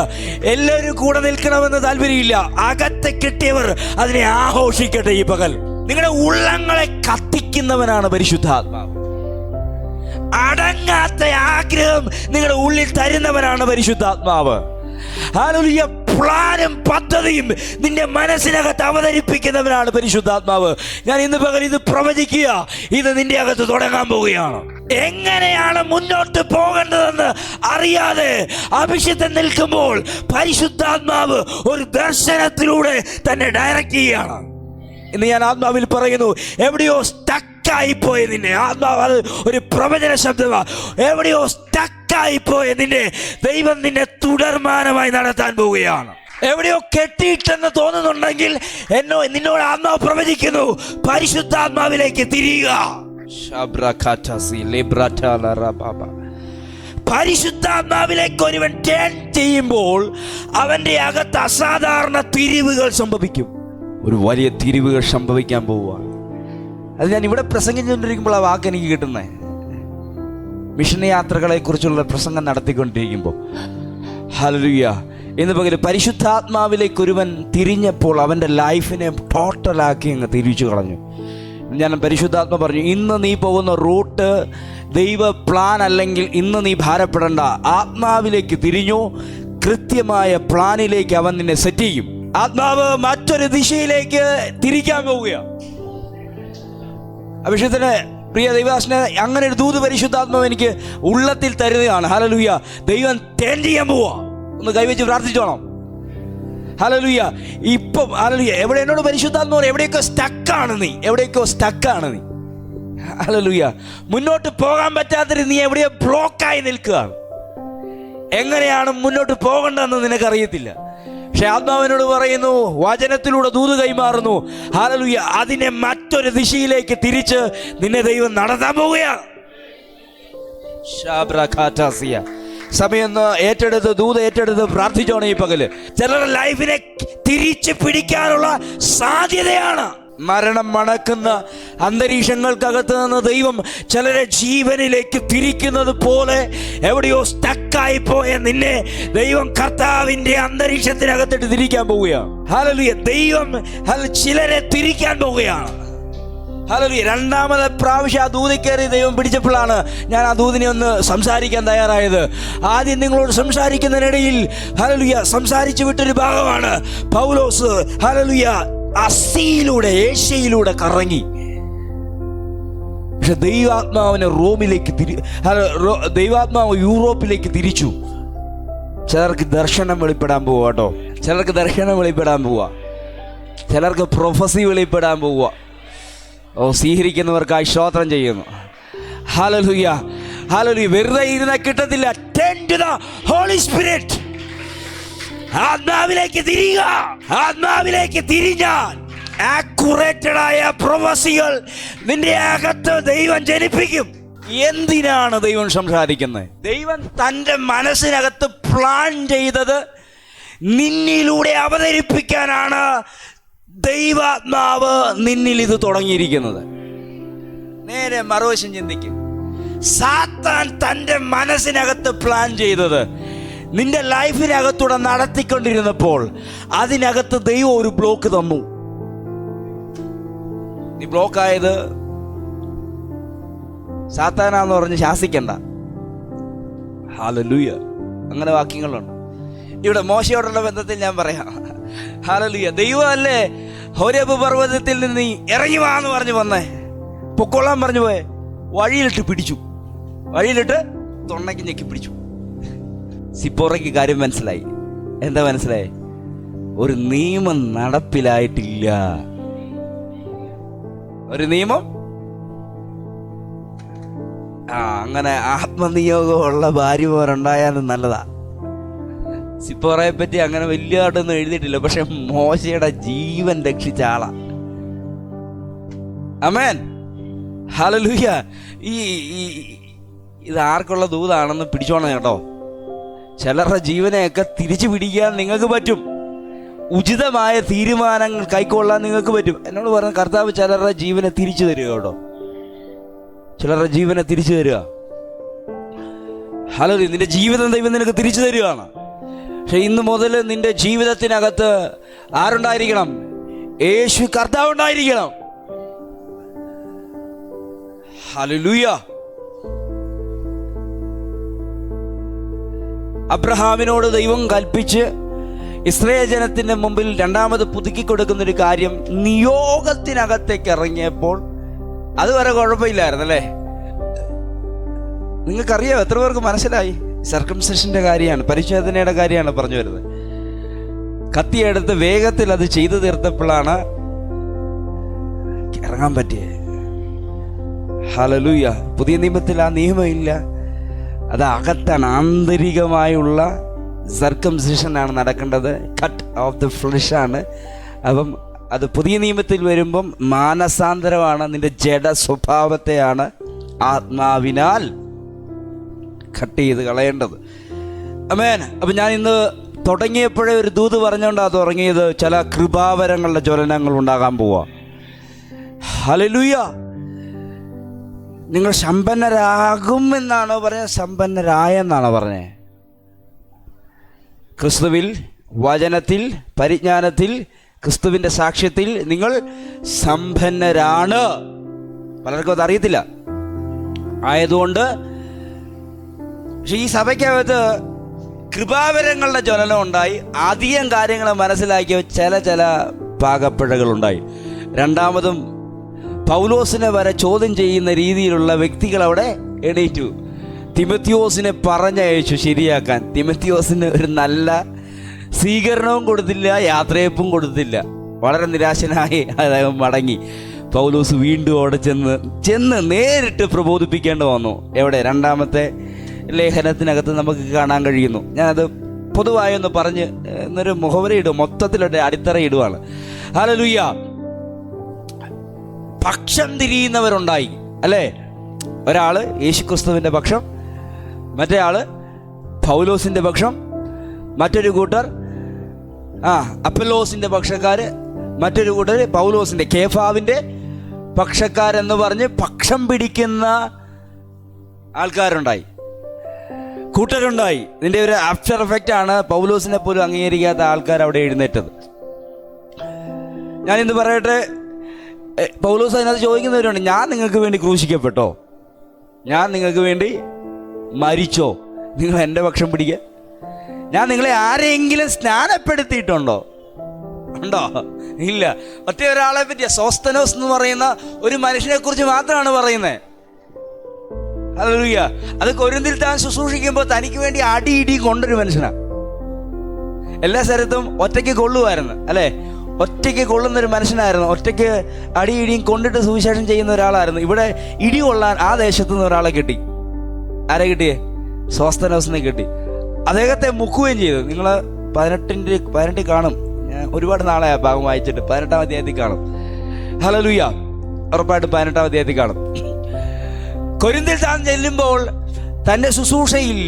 എല്ലാവരും കൂടെ നിൽക്കണമെന്ന് താല്പര്യമില്ല. അകത്തെ കിട്ടിയവർ അതിനെ ആഘോഷിക്കട്ടെ ഈ പകൽ. നിങ്ങളുടെ ഉള്ളങ്ങളെ കത്തിക്കുന്നവനാണ് പരിശുദ്ധാത്മാവ്. അടങ്ങാത്ത ആഗ്രഹം നിങ്ങളുടെ ഉള്ളിൽ തരുന്നവനാണ് പരിശുദ്ധാത്മാവ്. ഹല്ലേലൂയ, പ്ലാനും പദ്ധതിയും നിന്റെ മനസ്സിനകത്ത് അവതരിപ്പിക്കുന്നവനാണ് പരിശുദ്ധാത്മാവ്. ഞാൻ ഇന്ന് പകൽ ഇത് പ്രവചിക്കുക, ഇത് നിന്റെ അകത്ത് തുടങ്ങാൻ പോവുകയാണ്. എങ്ങനെയാണ് മുന്നോട്ട് പോകേണ്ടതെന്ന് അറിയാതെ അഭിഷിക്തൻ നിൽക്കുമ്പോൾ പരിശുദ്ധാത്മാവ് ഒരു ദർശനത്തിലൂടെ തന്നെ ഡയറക്റ്റ് ചെയ്യുകയാണ്. ഇന്ന് ഞാൻ ആത്മാവിൽ പറയുന്നു, എവിടെയോ സ്റ്റക്കായിപ്പോയ നിന്നെ, ആത്മാവ് അത് ഒരു പ്രവചന ശബ്ദമാണ്, എവിടെയോ സ്റ്റക്കായിപ്പോയ നിന്നെ ദൈവം നിന്നെ തുടർമാനമായി നടത്താൻ പോവുകയാണ്. എവിടെയോ കെട്ടിയിട്ടെന്ന് തോന്നുന്നുണ്ടെങ്കിൽ നിന്നോട് ആത്മാവ് പ്രവചിക്കുന്നു, പരിശുദ്ധാത്മാവിലേക്ക് തിരിയുക. പരിശുദ്ധാത്മാവിലേക്ക് ഒരുവൻ ടേൺ ചെയ്യുമ്പോൾ അവന്റെ അകത്ത് അസാധാരണ തിരിവുകൾ സംഭവിക്കും. ഒരു വലിയ തിരിവുകൾ സംഭവിക്കാൻ പോവുകയാണ്. അത് ഞാൻ ഇവിടെ പ്രസംഗിച്ചുകൊണ്ടിരിക്കുമ്പോൾ ആ വാക്ക് എനിക്ക് കിട്ടുന്നത്, മിഷൻ യാത്രകളെ കുറിച്ചുള്ള പ്രസംഗം നടത്തിക്കൊണ്ടിരിക്കുമ്പോൾ. ഹല്ലേലൂയ, ഇന്ന് പകൽ പരിശുദ്ധാത്മാവിലേക്ക് ഒരുവൻ തിരിഞ്ഞപ്പോൾ അവൻ്റെ ലൈഫിനെ ടോട്ടലാക്കി അങ്ങ് തിരിച്ചു കളഞ്ഞു. ഞാൻ പരിശുദ്ധാത്മ പറഞ്ഞു, ഇന്ന് നീ പോകുന്ന റൂട്ട് ദൈവ പ്ലാൻ അല്ലെങ്കിൽ ഇന്ന് നീ ഭാരപ്പെടേണ്ട. ആത്മാവിലേക്ക് തിരിഞ്ഞു, കൃത്യമായ പ്ലാനിലേക്ക് അവൻ നിന്നെ സെറ്റ് ചെയ്യും. ആത്മാവ് മറ്റൊരു ദിശയിലേക്ക് തിരിക്കാൻ പോവുകയാണ്. അഭിഷേകത്തിന് പ്രിയ ദൈവദാസനെ, അങ്ങനെ ഒരു ദൂത് പരിശുദ്ധാത്മാവ് എനിക്ക് ഉള്ളത്തിൽ തരുന്നതാണ്. ഹല്ലേലൂയ, ദൈവം ടേൺ ചെയ്യാൻ പോവാ. ഒന്ന് കൈവച്ച് പ്രാർത്ഥിച്ചോണം. ഹല്ലേലൂയ, ഇപ്പം ഹല്ലേലൂയ, എവിടെ എന്നോട് പരിശുദ്ധാത്മാവ് എവിടെയൊക്കെ സ്റ്റക്കാണ് നീ, എവിടെയൊക്കെ സ്റ്റക്കാണ് നീ. ഹല്ലേലൂയ, മുന്നോട്ട് പോകാൻ പറ്റാത്തൊരു നീ എവിടെയോ ബ്ലോക്കായി നിൽക്കുകയാണ്. എങ്ങനെയാണ് മുന്നോട്ട് പോകേണ്ടതെന്ന് നിനക്കറിയത്തില്ല. പക്ഷെ ആത്മാവിനോട് പറയുന്നു, വചനത്തിലൂടെ ദൂത് കൈമാറുന്നു. ഹല്ലേലൂയ, അതിനെ മറ്റൊരു ദിശയിലേക്ക് തിരിച്ച് നിന്നെ ദൈവം നടത്താൻ പോവുകയാണ്. സമയം ഏറ്റെടുത്ത് ദൂത് ഏറ്റെടുത്ത് പ്രാർത്ഥിച്ചോണം ഈ പകല്. ചിലരുടെ ലൈഫിനെ തിരിച്ച് പിടിക്കാനുള്ള സാധ്യതയാണ്. മരണം മണക്കുന്ന അന്തരീക്ഷങ്ങൾക്കകത്ത് നിന്ന് ദൈവം ചിലരെ ജീവനിലേക്ക് തിരിക്കുന്നത് പോലെ എവിടെയോ സ്റ്റക്കായി പോയ നിന്നെ ദൈവം കർത്താവിന്റെ അന്തരീക്ഷത്തിനകത്തിട്ട് തിരിക്കാൻ പോവുകയാണ്. ഹല്ലേലൂയ, ദൈവം ചിലരെ തിരിക്കാൻ പോവുകയാണ്. ഹല്ലേലൂയ, രണ്ടാമത്തെ പ്രാവശ്യം ആ ദൂതി കയറി ദൈവം പിടിച്ചപ്പോഴാണ് ഞാൻ ആ ദൂതിനെ ഒന്ന് സംസാരിക്കാൻ തയ്യാറായത്. ആദ്യം നിങ്ങളോട് സംസാരിക്കുന്നതിനിടയിൽ ഹല്ലേലൂയ സംസാരിച്ചു വിട്ടൊരു ഭാഗമാണ് പൗലോസ് ഹല്ലേലൂയ അസിയിലൂടെ ഏഷ്യയിലൂടെ കറങ്ങി. പക്ഷെ ദൈവാത്മാവിനെ ദൈവാത്മാവ് യൂറോപ്പിലേക്ക് തിരിച്ചു. ചിലർക്ക് ദർശനം വെളിപ്പെടാൻ പോവുക കേട്ടോ, ചിലർക്ക് ദർശനം വെളിപ്പെടാൻ പോവുക, ചിലർക്ക് പ്രൊഫസി വെളിപ്പെടാൻ പോവുക. സ്വീകരിക്കുന്നവർക്കായി സ്തോത്രം ചെയ്യുന്നു. ഹല്ലേലൂയ, ഹല്ലേലൂയ, വെറുതെ ഇരുന്ന കിട്ടത്തില്ല. Turn to the Holy Spirit. ആത്മാവിലേക്ക് തിരിയുക. ആത്മാവിലേക്ക് തിരിഞ്ഞാൽ ആക്യുറേറ്റഡ് ആയ പ്രൊഫസികൾ നിന്റെ അകത്ത് ദൈവം ജനിപ്പിക്കും. എന്തിനാണ് ദൈവം സംസാരിക്കുന്നത്? ദൈവം തൻ്റെ മനസ്സിനകത്ത് പ്ലാൻ ചെയ്തത് നിന്നിലൂടെ അവതരിപ്പിക്കാനാണ്. ദൈവാത്മാവ് നിന്നിൽ ഇത് തുടങ്ങിയിരിക്കുന്നത്. നേരെ മറുവശം ചിന്തിക്കും. സാത്താൻ തൻ്റെ മനസ്സിനകത്ത് പ്ലാൻ ചെയ്തത് നിന്റെ ലൈഫിനകത്തൂടെ നടത്തിക്കൊണ്ടിരുന്നപ്പോൾ അതിനകത്ത് ദൈവം ഒരു ബ്ലോക്ക് തന്നു. നീ ബ്ലോക്കായത് സാത്താനാന്ന് പറഞ്ഞ് ശാസിക്കണ്ട. ഹല്ലേലൂയ, അങ്ങനെ വാക്യങ്ങളുണ്ട്. ഇവിടെ മോശയോടുള്ള ബന്ധത്തിൽ ഞാൻ പറയാം. ഹല്ലേലൂയ, ദൈവമല്ലേ ഹോരേബ് പർവ്വതത്തിൽ നിന്ന് നീ ഇറങ്ങി വാ എന്ന് പറഞ്ഞു വന്നേ, പൊക്കോളാൻ പറഞ്ഞു പോയെ, വഴിയിലിട്ട് പിടിച്ചു, വഴിയിലിട്ട് തൊണ്ണയ്ക്ക് ഞെക്കി പിടിച്ചു. സിപ്പോറയ്ക്ക് കാര്യം മനസ്സിലായി. എന്താ മനസ്സിലായി? ഒരു നിയമം നടപ്പിലായിട്ടില്ല. ഒരു നിയമം. അങ്ങനെ ആത്മനിയോഗമുള്ള ഭാര്യമാരുണ്ടായാലും നല്ലതാ. സിപ്പോറയെ പറ്റി അങ്ങനെ വലിയതായിട്ടൊന്നും എഴുതിയിട്ടില്ല, പക്ഷെ മോശയുടെ ജീവൻ രക്ഷിച്ച ആളാ. ആമേൻ, ഹല്ലേലൂയ. ഇത് ആർക്കുള്ള ദൂതാണെന്ന് പിടിച്ചോണം കേട്ടോ. ചിലരുടെ ജീവനെയൊക്കെ തിരിച്ചു പിടിക്കാൻ നിങ്ങൾക്ക് പറ്റും. ഉചിതമായ തീരുമാനങ്ങൾ കൈക്കൊള്ളാൻ നിങ്ങൾക്ക് പറ്റും. എന്നോട് പറഞ്ഞ കർത്താവ് ചിലരുടെ ജീവനെ തിരിച്ചു തരിക കേട്ടോ. ചിലരുടെ ജീവനെ തിരിച്ചു തരിക. ഹല്ലേലൂയ. നിന്റെ ജീവിതം ദൈവം നിനക്ക് തിരിച്ചു തരികയാണ്. പക്ഷെ ഇന്ന് മുതൽ നിന്റെ ജീവിതത്തിനകത്ത് ആരുണ്ടായിരിക്കണം? യേശു കർത്താവ് ഉണ്ടായിരിക്കണം. ഹല്ലേലൂയ. അബ്രഹാമിനോട് ദൈവം കൽപ്പിച്ച് ഇസ്രായേൽ ജനത്തിന്റെ മുമ്പിൽ രണ്ടാമത് പുതുക്കി കൊടുക്കുന്ന ഒരു കാര്യം, നിയോഗത്തിനകത്തേക്ക് ഇറങ്ങിയപ്പോൾ അതുവരെ കുഴപ്പമില്ലായിരുന്നല്ലേ? നിങ്ങൾക്കറിയാം, എത്ര പേർക്ക് മനസ്സിലായി? സർക്കംസെഷന്റെ കാര്യമാണ്, പരിശോധനയുടെ കാര്യമാണ് പറഞ്ഞു വരുന്നത്. കത്തിയെടുത്ത് വേഗത്തിൽ അത് ചെയ്തു തീർത്തപ്പോഴാണ് ഇറങ്ങാൻ പറ്റിയത്. ഹല്ലേലൂയ. പുതിയ നിയമത്തിൽ ആ നിയമമില്ല. അത് അകത്താണ്, ആന്തരികമായുള്ള സർക്കംസിഷനാണ് നടക്കേണ്ടത്. കട്ട് ഓഫ് ദ ഫ്ലഷ് ആണ്. അപ്പം അത് പുതിയ നിയമത്തിൽ വരുമ്പം മാനസാന്തരമാണ്. നിന്റെ ജഡ സ്വഭാവത്തെയാണ് ആത്മാവിനാൽ കട്ട് ചെയ്ത് കളയേണ്ടത്. ആമേൻ. അപ്പം ഞാൻ ഇന്ന് തുടങ്ങിയപ്പോഴേ ഒരു ദൂത് പറഞ്ഞുകൊണ്ടാണ് തുടങ്ങിയത്. ചില കൃപാവരങ്ങളുടെ ജ്വലനങ്ങൾ ഉണ്ടാകാൻ പോവാ. ഹല്ലേലൂയ. നിങ്ങൾ സമ്പന്നരാകും എന്നാണോ പറഞ്ഞത്? സമ്പന്നരായെന്നാണോ പറഞ്ഞത്? ക്രിസ്തുവിൽ, വചനത്തിൽ, പരിജ്ഞാനത്തിൽ, ക്രിസ്തുവിൻ്റെ സാക്ഷ്യത്തിൽ നിങ്ങൾ സമ്പന്നരാണ്. പലർക്കും അത് അറിയത്തില്ല. ആയതുകൊണ്ട് പക്ഷെ ഈ സഭയ്ക്കകത്ത് കൃപാവരങ്ങളുടെ ജ്വലനം ഉണ്ടായി. അധികം കാര്യങ്ങൾ മനസ്സിലാക്കിയ ചില പാകപ്പിഴകളുണ്ടായി. രണ്ടാമതും പൗലോസിനെ വരെ ചോദ്യം ചെയ്യുന്ന രീതിയിലുള്ള വ്യക്തികൾ അവിടെ എണീറ്റു. തിമത്തിയോസിനെ പറഞ്ഞയച്ചു ശരിയാക്കാൻ. തിമത്തിയോസിന് ഒരു നല്ല സ്വീകരണവും കൊടുത്തില്ല, യാത്രയപ്പും കൊടുത്തില്ല. വളരെ നിരാശനായി അദ്ദേഹം മടങ്ങി. പൗലോസ് വീണ്ടും അവിടെ ചെന്ന് നേരിട്ട് പ്രബോധിപ്പിക്കേണ്ടി വന്നു. എവിടെ? രണ്ടാമത്തെ ലേഖനത്തിനകത്ത് നമുക്ക് കാണാൻ കഴിയുന്നു. ഞാനത് പൊതുവായൊന്ന് പറഞ്ഞ് എന്നൊരു മുഖവര ഇടും, മൊത്തത്തിലൊരു അടിത്തറ ഇടുവാണ്. ഹല്ലേലൂയ. പക്ഷം തിരിയുന്നവരുണ്ടായി അല്ലേ? ഒരാള് യേശുക്രിസ്തുവിൻ്റെ പക്ഷം, മറ്റേ ആള് പൗലോസിൻ്റെ പക്ഷം, മറ്റൊരു കൂട്ടർ അപ്പല്ലോസിൻ്റെ പക്ഷക്കാര്, മറ്റൊരു കൂട്ടർ പൗലോസിൻ്റെ കേഫാവിൻ്റെ പക്ഷക്കാരെന്ന് പറഞ്ഞ് പക്ഷം പിടിക്കുന്ന ആൾക്കാരുണ്ടായി, കൂട്ടരുണ്ടായി. ഇതിൻ്റെ ഒരു ആഫ്റ്റർ എഫക്റ്റ് ആണ് പൗലോസിനെ പോലും അംഗീകരിക്കാത്ത ആൾക്കാർ അവിടെ എഴുന്നേറ്റത്. ഞാനിന്ന് പറയട്ടെ, പൗലോസ് അതിനകത്ത് ചോദിക്കുന്നവരുണ്ട്, ഞാൻ നിങ്ങൾക്ക് വേണ്ടി ക്രൂശിക്കപ്പെട്ടോ? ഞാൻ നിങ്ങൾക്ക് വേണ്ടി മരിച്ചോ? നിങ്ങൾ എൻ്റെ പക്ഷം പിടിക്കുക. ഞാൻ നിങ്ങളെ ആരെങ്കിലും സ്നാനപ്പെടുത്തിയിട്ടുണ്ടോ? ഉണ്ടോ? ഇല്ല. ഒറ്റ ഒരാളെ പറ്റിയ സോസ്തനോസ് എന്ന് പറയുന്ന ഒരു മനുഷ്യനെ കുറിച്ച് മാത്രമാണ് പറയുന്നത്. ഹല്ലേലൂയ. അത് കൊരിന്തിൽ താൻ ശുശ്രൂഷിക്കുമ്പോൾ തനിക്ക് വേണ്ടി അടിയിടി കൊണ്ടൊരു മനുഷ്യനാണ്. എല്ലാ സ്ഥലത്തും ഒറ്റയ്ക്ക് കൊള്ളുമായിരുന്നു അല്ലേ? ഒറ്റയ്ക്ക് കൊള്ളുന്നൊരു മനുഷ്യനായിരുന്നു. ഒറ്റയ്ക്ക് അടിയിടിയും കൊണ്ടിട്ട് സുവിശേഷം ചെയ്യുന്ന ഒരാളായിരുന്നു. ഇവിടെ ഇടി കൊള്ളാൻ ആ ദേശത്തു നിന്ന് ഒരാളെ കിട്ടി. ആരെ കിട്ടിയേ? സോസ്തനോസിനെ കിട്ടി. അദ്ദേഹത്തെ മുക്കുകയും ചെയ്തു. നിങ്ങൾ 18 കാണും. ഞാൻ ഒരുപാട് നാളെ ഭാഗം വായിച്ചിട്ട് 18-ാം അധ്യായത്തിൽ കാണും. ഹല്ലേലൂയ. ഉറപ്പായിട്ടും 18-ാം അധ്യായത്തിൽ കാണും. കൊരിന്തിൽ താൻ ചെല്ലുമ്പോൾ തൻ്റെ ശുശ്രൂഷയിൽ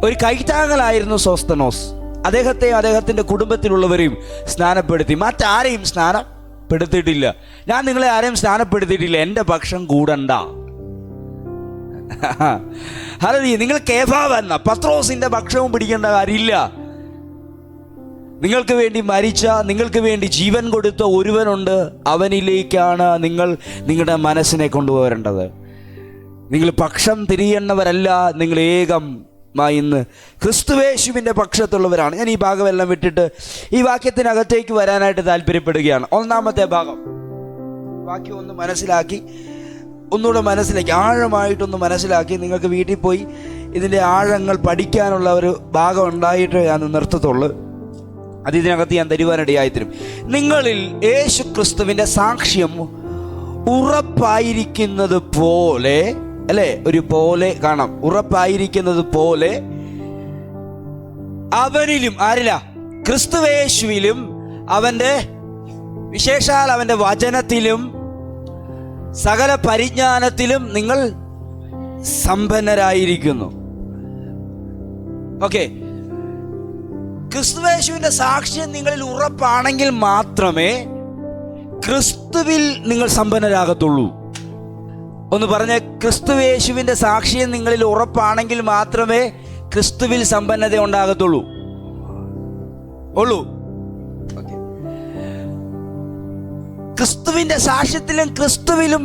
ഒരു കൈത്താങ്ങലായിരുന്നു സോസ്തനോസ്. അദ്ദേഹത്തെയും അദ്ദേഹത്തിൻ്റെ കുടുംബത്തിലുള്ളവരെയും സ്നാനപ്പെടുത്തി. മറ്റാരെയും സ്നാനപ്പെടുത്തിയിട്ടില്ല. ഞാൻ നിങ്ങളെ ആരെയും സ്നാനപ്പെടുത്തിയിട്ടില്ല, എൻ്റെ പക്ഷം കൂടണ്ട. ഹല്ലേലൂയ. നിങ്ങൾ കേഫാവെന്ന പത്രോസിൻ്റെ പക്ഷവും പിടിക്കേണ്ട കാര്യമില്ല. നിങ്ങൾക്ക് വേണ്ടി മരിച്ച, നിങ്ങൾക്ക് വേണ്ടി ജീവൻ കൊടുത്ത ഒരുവനുണ്ട്. അവനിലേക്കാണ് നിങ്ങൾ നിങ്ങളുടെ മനസ്സിനെ കൊണ്ടുപോരേണ്ടത്. നിങ്ങൾ പക്ഷം തിരിയേണ്ടവരല്ല, നിങ്ങൾ ഏകമായി ഇന്ന് ക്രിസ്തുവേശുവിൻ്റെ പക്ഷത്തുള്ളവരാണ്. ഞാൻ ഈ ഭാഗമെല്ലാം വിട്ടിട്ട് ഈ വാക്യത്തിനകത്തേക്ക് വരാനായിട്ട് താല്പര്യപ്പെടുകയാണ്. ഒന്നാമത്തെ ഭാഗം വാക്യം ഒന്ന് മനസ്സിലാക്കി, ഒന്നുകൂടെ മനസ്സിലാക്കി, ആഴമായിട്ടൊന്ന് മനസ്സിലാക്കി നിങ്ങൾക്ക് വീട്ടിൽ പോയി ഇതിൻ്റെ ആഴങ്ങൾ പഠിക്കാനുള്ള ഒരു ഭാഗം ഉണ്ടായിട്ട് ഞാൻ നിർത്തത്തുള്ളൂ. അത് ഇതിനകത്ത് ഞാൻ തരുവാനിടയായിത്തരും. നിങ്ങളിൽ യേശു ക്രിസ്തുവിൻ്റെ സാക്ഷ്യം ഉറപ്പായിരിക്കുന്നത് പോലെ, അല്ലേ, ഒരു പോലെ കാണാം, ഉറപ്പായിരിക്കുന്നത് പോലെ അവനിലും, ആരില്ല, ക്രിസ്തുവേശുവിലും അവൻ്റെ വിശേഷാൽ അവൻ്റെ വചനത്തിലും സകല പരിജ്ഞാനത്തിലും നിങ്ങൾ സമ്പന്നരായിരിക്കുന്നു. ഓക്കെ, ക്രിസ്തുവേശുവിൻ്റെ സാക്ഷ്യം നിങ്ങളിൽ ഉറപ്പാണെങ്കിൽ മാത്രമേ ക്രിസ്തുവിൽ നിങ്ങൾ സമ്പന്നരാകത്തുള്ളൂ. ഒന്ന് പറഞ്ഞ, ക്രിസ്തുവേശുവിൻ്റെ സാക്ഷ്യം നിങ്ങളിൽ ഉറപ്പാണെങ്കിൽ മാത്രമേ ക്രിസ്തുവിൽ സമ്പന്നത ഉണ്ടാകത്തുള്ളൂ. ക്രിസ്തുവിൻ്റെ സാക്ഷ്യത്തിലും ക്രിസ്തുവിലും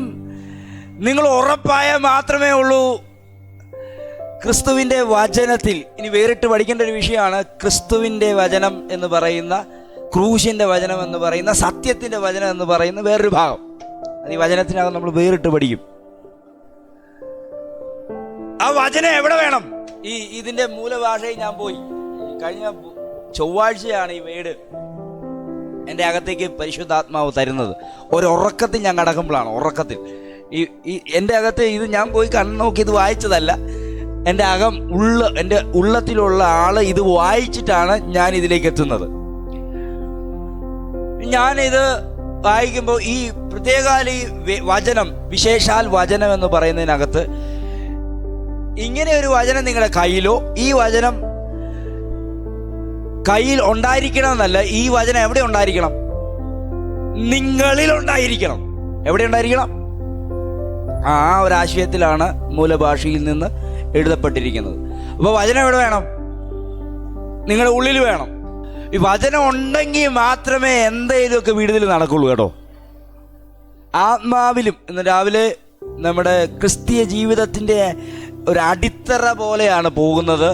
നിങ്ങൾ ഉറപ്പായാൽ മാത്രമേ ഉള്ളൂ ക്രിസ്തുവിൻ്റെ വചനത്തിൽ. ഇനി വേറിട്ട് പഠിക്കേണ്ട ഒരു വിഷയമാണ് ക്രിസ്തുവിൻ്റെ വചനം എന്ന് പറയുന്ന, ക്രൂശിൻ്റെ വചനം എന്ന് പറയുന്ന, സത്യത്തിൻ്റെ വചനം എന്ന് പറയുന്ന വേറൊരു ഭാഗം. അത് ഈ വചനത്തിനകം നമ്മൾ വേറിട്ട് പഠിക്കും. ആ വചനം എവിടെ വേണം? ഇതിൻ്റെ മൂലഭാഷയിൽ ഞാൻ പോയി. കഴിഞ്ഞ ചൊവ്വാഴ്ചയാണ് ഈ വേട് എൻ്റെ അകത്തേക്ക് പരിശുദ്ധാത്മാവ് തരുന്നത്. ഒരുറക്കത്തിൽ ഞാൻ കിടക്കുമ്പോഴാണ്, ഉറക്കത്തിൽ എൻ്റെ അകത്ത് ഇത് ഞാൻ പോയി കണ്ണു നോക്കി ഇത് വായിച്ചതല്ല. എൻ്റെ എൻ്റെ ഉള്ളത്തിലുള്ള ആള് ഇത് വായിച്ചിട്ടാണ് ഞാൻ ഇതിലേക്ക് എത്തുന്നത്. ഞാനിത് വായിക്കുമ്പോൾ ഈ പ്രത്യേകാൽ ഈ വചനം, വിശേഷാൽ വചനം എന്ന് പറയുന്നതിനകത്ത് ഇങ്ങനെ ഒരു വചനം നിങ്ങളുടെ കയ്യിലോ, ഈ വചനം കയ്യിൽ ഉണ്ടായിരിക്കണം എന്നല്ല, ഈ വചനം എവിടെ ഉണ്ടായിരിക്കണം? നിങ്ങളിൽ ഉണ്ടായിരിക്കണം. എവിടെ ഉണ്ടായിരിക്കണം? ആ ഒരാശയത്തിലാണ് മൂലഭാഷയിൽ നിന്ന് എഴുതപ്പെട്ടിരിക്കുന്നത്. അപ്പോൾ വചനം എവിടെ വേണം? നിങ്ങളുടെ ഉള്ളിൽ വേണം. ഈ വചനം ഉണ്ടെങ്കിൽ മാത്രമേ എന്തെങ്കിലുമൊക്കെ വീടുതൽ നടക്കുള്ളൂ കേട്ടോ. ആത്മാവിലും ഇന്ന് രാവിലെ നമ്മുടെ ക്രിസ്തീയ ജീവിതത്തിൻ്റെ ഒരു അടിത്തറ പോലെയാണ് പോകുന്നത്.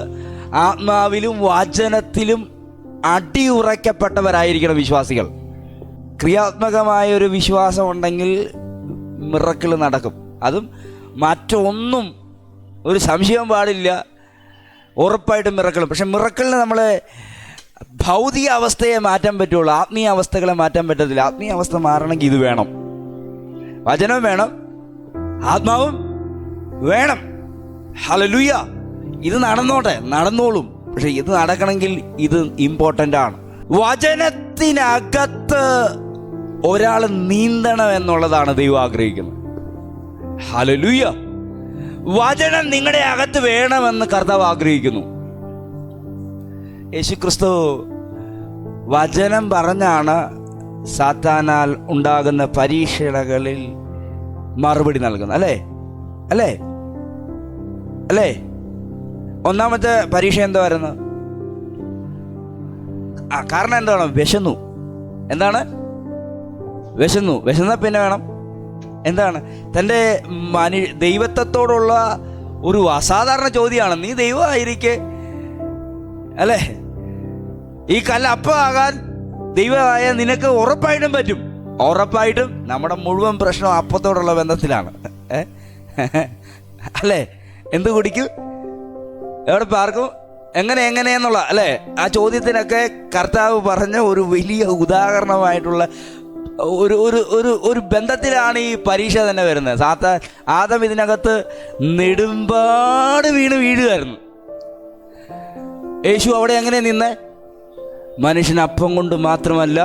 ആത്മാവിലും വചനത്തിലും അടിയുറയ്ക്കപ്പെട്ടവരായിരിക്കണം വിശ്വാസികൾ. ക്രിയാത്മകമായ ഒരു വിശ്വാസം ഉണ്ടെങ്കിൽ മിറക്കിൾ നടക്കും. അതും മറ്റൊന്നും ഒരു സംശയം പാടില്ല, ഉറപ്പായിട്ടും മിറക്കിളും. പക്ഷെ മിറക്കിളിന് നമ്മൾ ഭൗതിക അവസ്ഥയെ മാറ്റാൻ പറ്റുള്ളൂ, ആത്മീയ അവസ്ഥകളെ മാറ്റാൻ പറ്റത്തില്ല. ആത്മീയ അവസ്ഥ മാറണമെങ്കിൽ ഇത് വേണം, വചനവും വേണം, ആത്മാവും വേണം. ഹല്ലേലൂയ. ഇത് നടന്നോളും. പക്ഷെ ഇത് നടക്കണമെങ്കിൽ ഇത് ഇമ്പോർട്ടൻ്റ് ആണ്. വചനത്തിനകത്ത് ഒരാൾ നീന്തണം എന്നുള്ളതാണ് ദൈവം ആഗ്രഹിക്കുന്നത്. ഹല്ലേലൂയ. വചനം നിങ്ങളുടെ അകത്ത് വേണമെന്ന് കർത്താവ് ആഗ്രഹിക്കുന്നു. യേശുക്രിസ്തു വചനം പറഞ്ഞാണ് സാത്താനാൽ ഉണ്ടാകുന്ന പരീക്ഷകളിൽ മറുപടി നൽകുന്നത്. അല്ലേ? ഒന്നാമത്തെ പരീക്ഷ എന്തായിരുന്നു? കാരണം എന്താണ്? വിശന്ന പിന്നെ വേണം എന്താണ്? തൻ്റെ ദൈവത്വത്തോടുള്ള ഒരു അസാധാരണ ചോദ്യമാണ്. നീ ദൈവമായിരിക്കെ, അല്ലേ? ഈ കല്ല് അപ്പമാകാൻ ദൈവമായ നിനക്ക് ഉറപ്പായിട്ടും പറ്റും. ഉറപ്പായിട്ടും നമ്മുടെ മുഴുവൻ പ്രശ്നം അപ്പത്തോടുള്ള ബന്ധത്തിലാണ്. അല്ലേ? എന്ത് കുടിക്കും, എവിടെ പാർക്കും, എങ്ങനെയെന്നുള്ള, അല്ലേ? ആ ചോദ്യത്തിനൊക്കെ കർത്താവ് പറഞ്ഞ ഒരു വലിയ ഉദാഹരണമായിട്ടുള്ള ഒരു ബന്ധത്തിലാണ് ഈ പരീക്ഷ തന്നെ വരുന്നത്. ആദം ഇതിനകത്ത് നെടുമ്പാട് വീഴുമായിരുന്നു. യേശു അവിടെ എങ്ങനെ നിന്നേ? മനുഷ്യൻ അപ്പം കൊണ്ട് മാത്രമല്ല,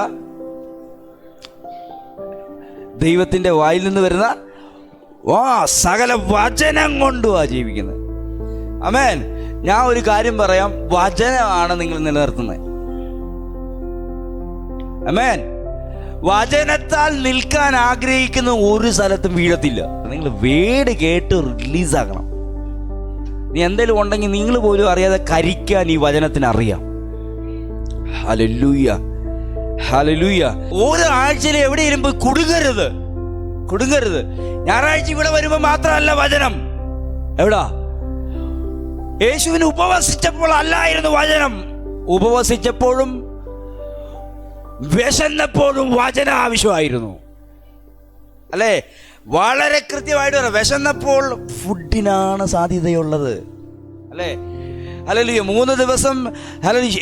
ദൈവത്തിൻ്റെ വായിൽ നിന്ന് വരുന്ന സകല വചനം കൊണ്ടുവാ ജീവിക്കുന്നത്. ആമേൻ. ഞാൻ ഒരു കാര്യം പറയാം, വചനമാണ് നിങ്ങൾ നിലനിർത്തുന്നത്. ആമേൻ. വചനത്താൽ നിൽക്കാൻ ആഗ്രഹിക്കുന്ന ഒരു സ്ഥലത്തും വീഴത്തില്ല. നിങ്ങൾ വേട് കേട്ട് റിലീസാക്കണം. നീ എന്തെങ്കിലും ഉണ്ടെങ്കിൽ നിങ്ങൾ പോലും അറിയാതെ കരിക്കാൻ ഈ വചനത്തിന് അറിയാം. ഹല്ലേലൂയ. ഓരോ ആഴ്ചയിൽ എവിടെ ഇരുമ്പോൾ കുടുങ്ങരുത്. ഞായറാഴ്ച ഇവിടെ വരുമ്പോൾ മാത്രമല്ല വചനം. എവിടാ? യേശുവിന് ഉപവസിച്ചപ്പോൾ അല്ലായിരുന്നു വചനം. ഉപവസിച്ചപ്പോഴും വിശന്നപ്പോഴും വചനം ആവശ്യമായിരുന്നു. അല്ലേ? വളരെ കൃത്യമായിട്ട് പറയാം. വിശന്നപ്പോൾ ഫുഡിനാണ് സാധ്യതയുള്ളത്. അല്ലേ? ഹല്ലേലൂയ. 3 ദിവസം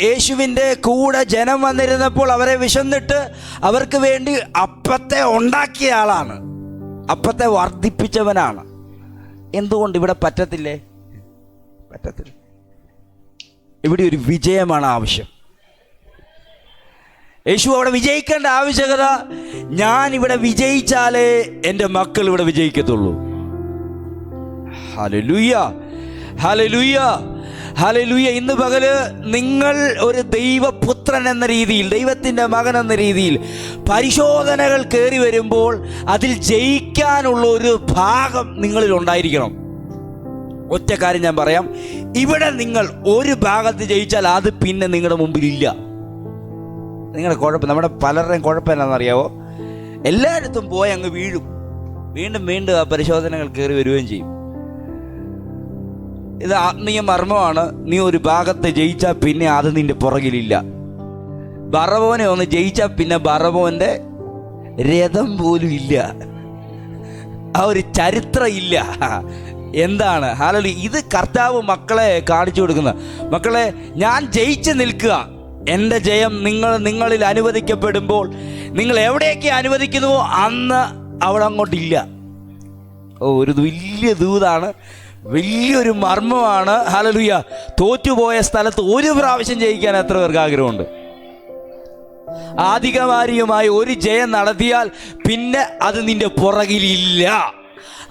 യേശുവിൻ്റെ കൂടെ ജനം വന്നിരുന്നപ്പോൾ അവരെ വിശന്നിട്ട് അവർക്ക് വേണ്ടി അപ്പത്തെ ഉണ്ടാക്കിയ ആളാണ്. അപ്പത്തെ വർദ്ധിപ്പിച്ചവനാണ്. എന്തുകൊണ്ട് ഇവിടെ പറ്റത്തില്ലേ? പറ്റത്തില്ല. ഇവിടെ ഒരു വിജയമാണ് ആവശ്യം. യേശു അവിടെ വിജയിക്കേണ്ട ആവശ്യകത, ഞാൻ ഇവിടെ വിജയിച്ചാലേ എൻ്റെ മക്കൾ ഇവിടെ വിജയിക്കത്തുള്ളൂ. Hallelujah, hallelujah, hallelujah. ഇന്ന് പകല് നിങ്ങൾ ഒരു ദൈവപുത്രൻ എന്ന രീതിയിൽ, ദൈവത്തിൻ്റെ മകൻ എന്ന രീതിയിൽ പരിശോധനകൾ കയറി വരുമ്പോൾ അതിൽ ജയിക്കാനുള്ള ഒരു ഭാഗം നിങ്ങളിൽ ഉണ്ടായിരിക്കണം. ഒറ്റ കാര്യം ഞാൻ പറയാം, ഇവിടെ നിങ്ങൾ ഒരു ഭാഗത്ത് ജയിച്ചാൽ അത് പിന്നെ നിങ്ങളുടെ മുമ്പിലില്ല. നിങ്ങളുടെ കുഴപ്പം, നമ്മുടെ പലരുടെയും കുഴപ്പം എന്നാണെന്നറിയാവോ? എല്ലായിടത്തും പോയി അങ്ങ് വീഴും, വീണ്ടും വീണ്ടും ആ പരിശോധനകൾ കയറി വരികയും ചെയ്യും. ഇത് ആത്മീയ മർമ്മമാണ്. നീ ഒരു ഭാഗത്ത് ജയിച്ചാൽ പിന്നെ അത് നിന്റെ പുറകിലില്ല. ബറവോനെ ഒന്ന് ജയിച്ചാൽ പിന്നെ ബറവോന്റെ രഥം പോലും ഇല്ല, ആ ഒരു ചരിത്രം ഇല്ല. എന്താണ്? ഹല്ലേലൂയ. ഇത് കർത്താവ് മക്കളെ കാണിച്ചു കൊടുക്കുന്ന, മക്കളെ ഞാൻ ജയിച്ച് നിൽക്കുക. എൻ്റെ ജയം നിങ്ങളിൽ അനുവദിക്കപ്പെടുമ്പോൾ നിങ്ങൾ എവിടെയൊക്കെ അനുവദിക്കുന്നുവോ അന്ന് അവിടെ അങ്ങോട്ടില്ല. ഒരു വലിയ ദൂതാണ്, വലിയൊരു മർമ്മമാണ്. ഹല്ലേലൂയ. തോറ്റുപോയ സ്ഥലത്ത് ഒരു പ്രാവശ്യം ജയിക്കാൻ എത്ര പേർക്ക് ആഗ്രഹമുണ്ട്? ആധികാരികമായി ഒരു ജയം നടത്തിയാൽ പിന്നെ അത് നിന്റെ പുറകിലില്ല.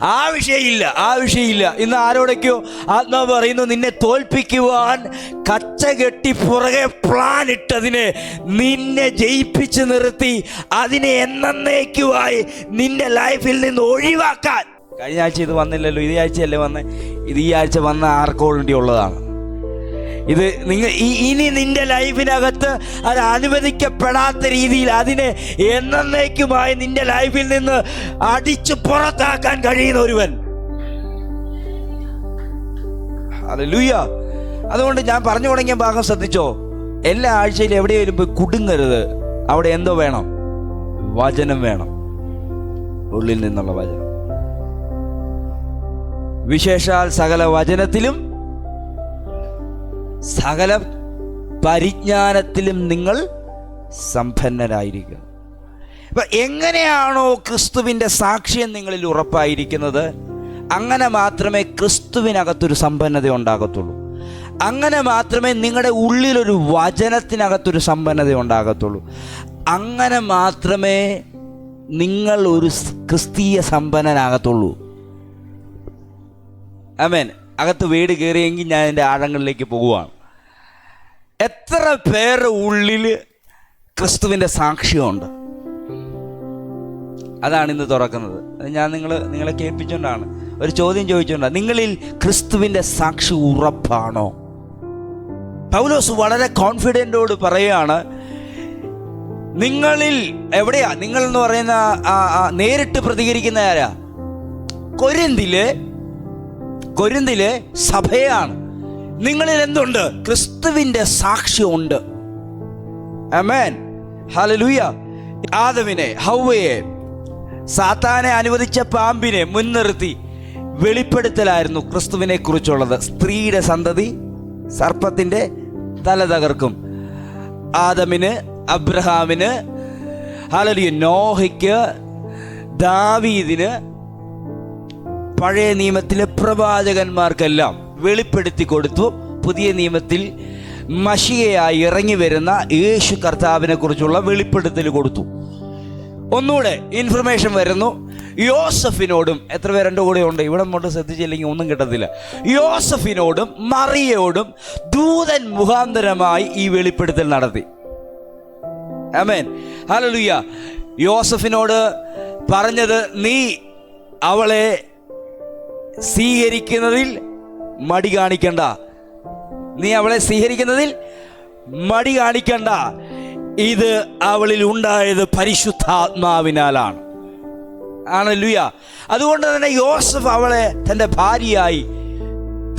ആ വിഷയമില്ല. ഇന്ന് ആരോടൊക്കെയോ ആത്മാവ് പറയുന്നു, നിന്നെ തോൽപ്പിക്കുവാൻ കച്ച കെട്ടി പുറകെ പ്ലാൻ ഇട്ടതിനെ നിന്നെ ജയിപ്പിച്ച് നിർത്തി അതിനെ എന്നേക്കുമായി നിന്റെ ലൈഫിൽ നിന്ന് ഒഴിവാക്കാൻ. കഴിഞ്ഞ ആഴ്ച ഇത് വന്നില്ലല്ലോ, ഈ ആഴ്ചയല്ലേ വന്നേ? ഇത് ഈ ആഴ്ച വന്ന ആർക്കോ വേണ്ടി ഉള്ളതാണ്. ഇത് ഇനി നിന്റെ ലൈഫിനകത്ത് അത് അനുവദിക്കപ്പെടാത്ത രീതിയിൽ അതിനെ എന്നേക്കുമായി നിന്റെ ലൈഫിൽ നിന്ന് അടിച്ചു പുറത്താക്കാൻ കഴിയുന്ന ഒരുവൻ. ഹല്ലേലൂയ. അതുകൊണ്ട് ഞാൻ പറഞ്ഞു തുടങ്ങിയ ഭാഗം ശ്രദ്ധിച്ചോ. എല്ലാ ആഴ്ചയിലും എവിടെയെങ്കിലും പോയി കുടുങ്ങരുത്. അവിടെ എന്തോ വേണം? വചനം വേണം, ഉള്ളിൽ നിന്നുള്ള വചനം. വിശേഷാൽ സകല വചനത്തിലും സകല പരിജ്ഞാനത്തിലും നിങ്ങൾ സമ്പന്നരായിരിക്കുന്നു. അപ്പം എങ്ങനെയാണോ ക്രിസ്തുവിൻ്റെ സാക്ഷ്യം നിങ്ങളിൽ ഉറപ്പായിരിക്കുന്നത്, അങ്ങനെ മാത്രമേ ക്രിസ്തുവിനകത്തൊരു സമ്പന്നത ഉണ്ടാകത്തുള്ളൂ. അങ്ങനെ മാത്രമേ നിങ്ങളുടെ ഉള്ളിലൊരു വചനത്തിനകത്തൊരു സമ്പന്നത ഉണ്ടാകത്തുള്ളൂ. അങ്ങനെ മാത്രമേ നിങ്ങൾ ഒരു ക്രിസ്തീയ സമ്പന്നനാകത്തുള്ളൂ. ആമേൻ. അകത്ത് വീട് കയറിയെങ്കിൽ ഞാൻ എൻ്റെ ആഴങ്ങളിലേക്ക് പോവുകയാണ്. എത്ര പേരുടെ ഉള്ളിൽ ക്രിസ്തുവിൻ്റെ സാക്ഷ്യമുണ്ട്? അതാണ് ഇന്ന് തുറക്കുന്നത്. ഞാൻ നിങ്ങളെ കേൾപ്പിച്ചുകൊണ്ടാണ്, ഒരു ചോദ്യം ചോദിച്ചുകൊണ്ടാണ്. നിങ്ങളിൽ ക്രിസ്തുവിൻ്റെ സാക്ഷി ഉറപ്പാണോ? പൗലോസ് വളരെ കോൺഫിഡൻറ്റോട് പറയുകയാണ്, നിങ്ങളിൽ എവിടെയാ? നിങ്ങൾ എന്ന് പറയുന്ന നേരിട്ട് പ്രതികരിക്കുന്ന ആരാ? കൊരിന്തിലെ സഭയാണ്. നിങ്ങളിൽ എന്തുണ്ട്? ക്രിസ്തുവിൻ്റെ സാക്ഷ്യമുണ്ട്. ആമേൻ, ഹല്ലേലൂയ. ആദമിനെ, ഹവ്വയെ, സാത്താനെ അനുവദിച്ച പാമ്പിനെ മുൻനിർത്തി വെളിപ്പെടുത്തലായിരുന്നു ക്രിസ്തുവിനെ കുറിച്ചുള്ളത്. സ്ത്രീയുടെ സന്തതി സർപ്പത്തിൻ്റെ തല തകർക്കും. ആദമിന്, അബ്രഹാമിന്, ഹല്ലേലൂയ, നോഹയ്ക്ക്, ദാവീദിന്, പഴയ നിയമത്തിലെ പ്രവാചകന്മാർക്കെല്ലാം വെളിപ്പെടുത്തി കൊടുത്തു. പുതിയ നിയമത്തിൽ മശിഹയായി ഇറങ്ങി വരുന്ന യേശു കർത്താവിനെ കുറിച്ചുള്ള വെളിപ്പെടുത്തൽ കൊടുത്തു. ഒന്നുകൂടെ ഇൻഫർമേഷൻ വരുന്നു. യോസഫിനോടും, എത്ര പേരെൻ്റെ കൂടെ ഉണ്ട്? ഇവിടെ കൊണ്ട് ശ്രദ്ധിച്ചില്ലെങ്കിൽ ഒന്നും കിട്ടത്തില്ല. യോസഫിനോടും മറിയയോടും ദൂതൻ മുഖാന്തരമായി ഈ വെളിപ്പെടുത്തൽ നടത്തി. ആമേൻ, ഹല്ലേലൂയ. യോസഫിനോട് പറഞ്ഞത്, നീ അവളെ സ്വീകരിക്കുന്നതിൽ മടി കാണിക്കണ്ട. ഇത് അവളിൽ ഉണ്ടായത് പരിശുദ്ധാത്മാവിനാലാണ്. ഹല്ലേലൂയ. അതുകൊണ്ട് തന്നെ യോസഫ് അവളെ തൻ്റെ ഭാര്യയായി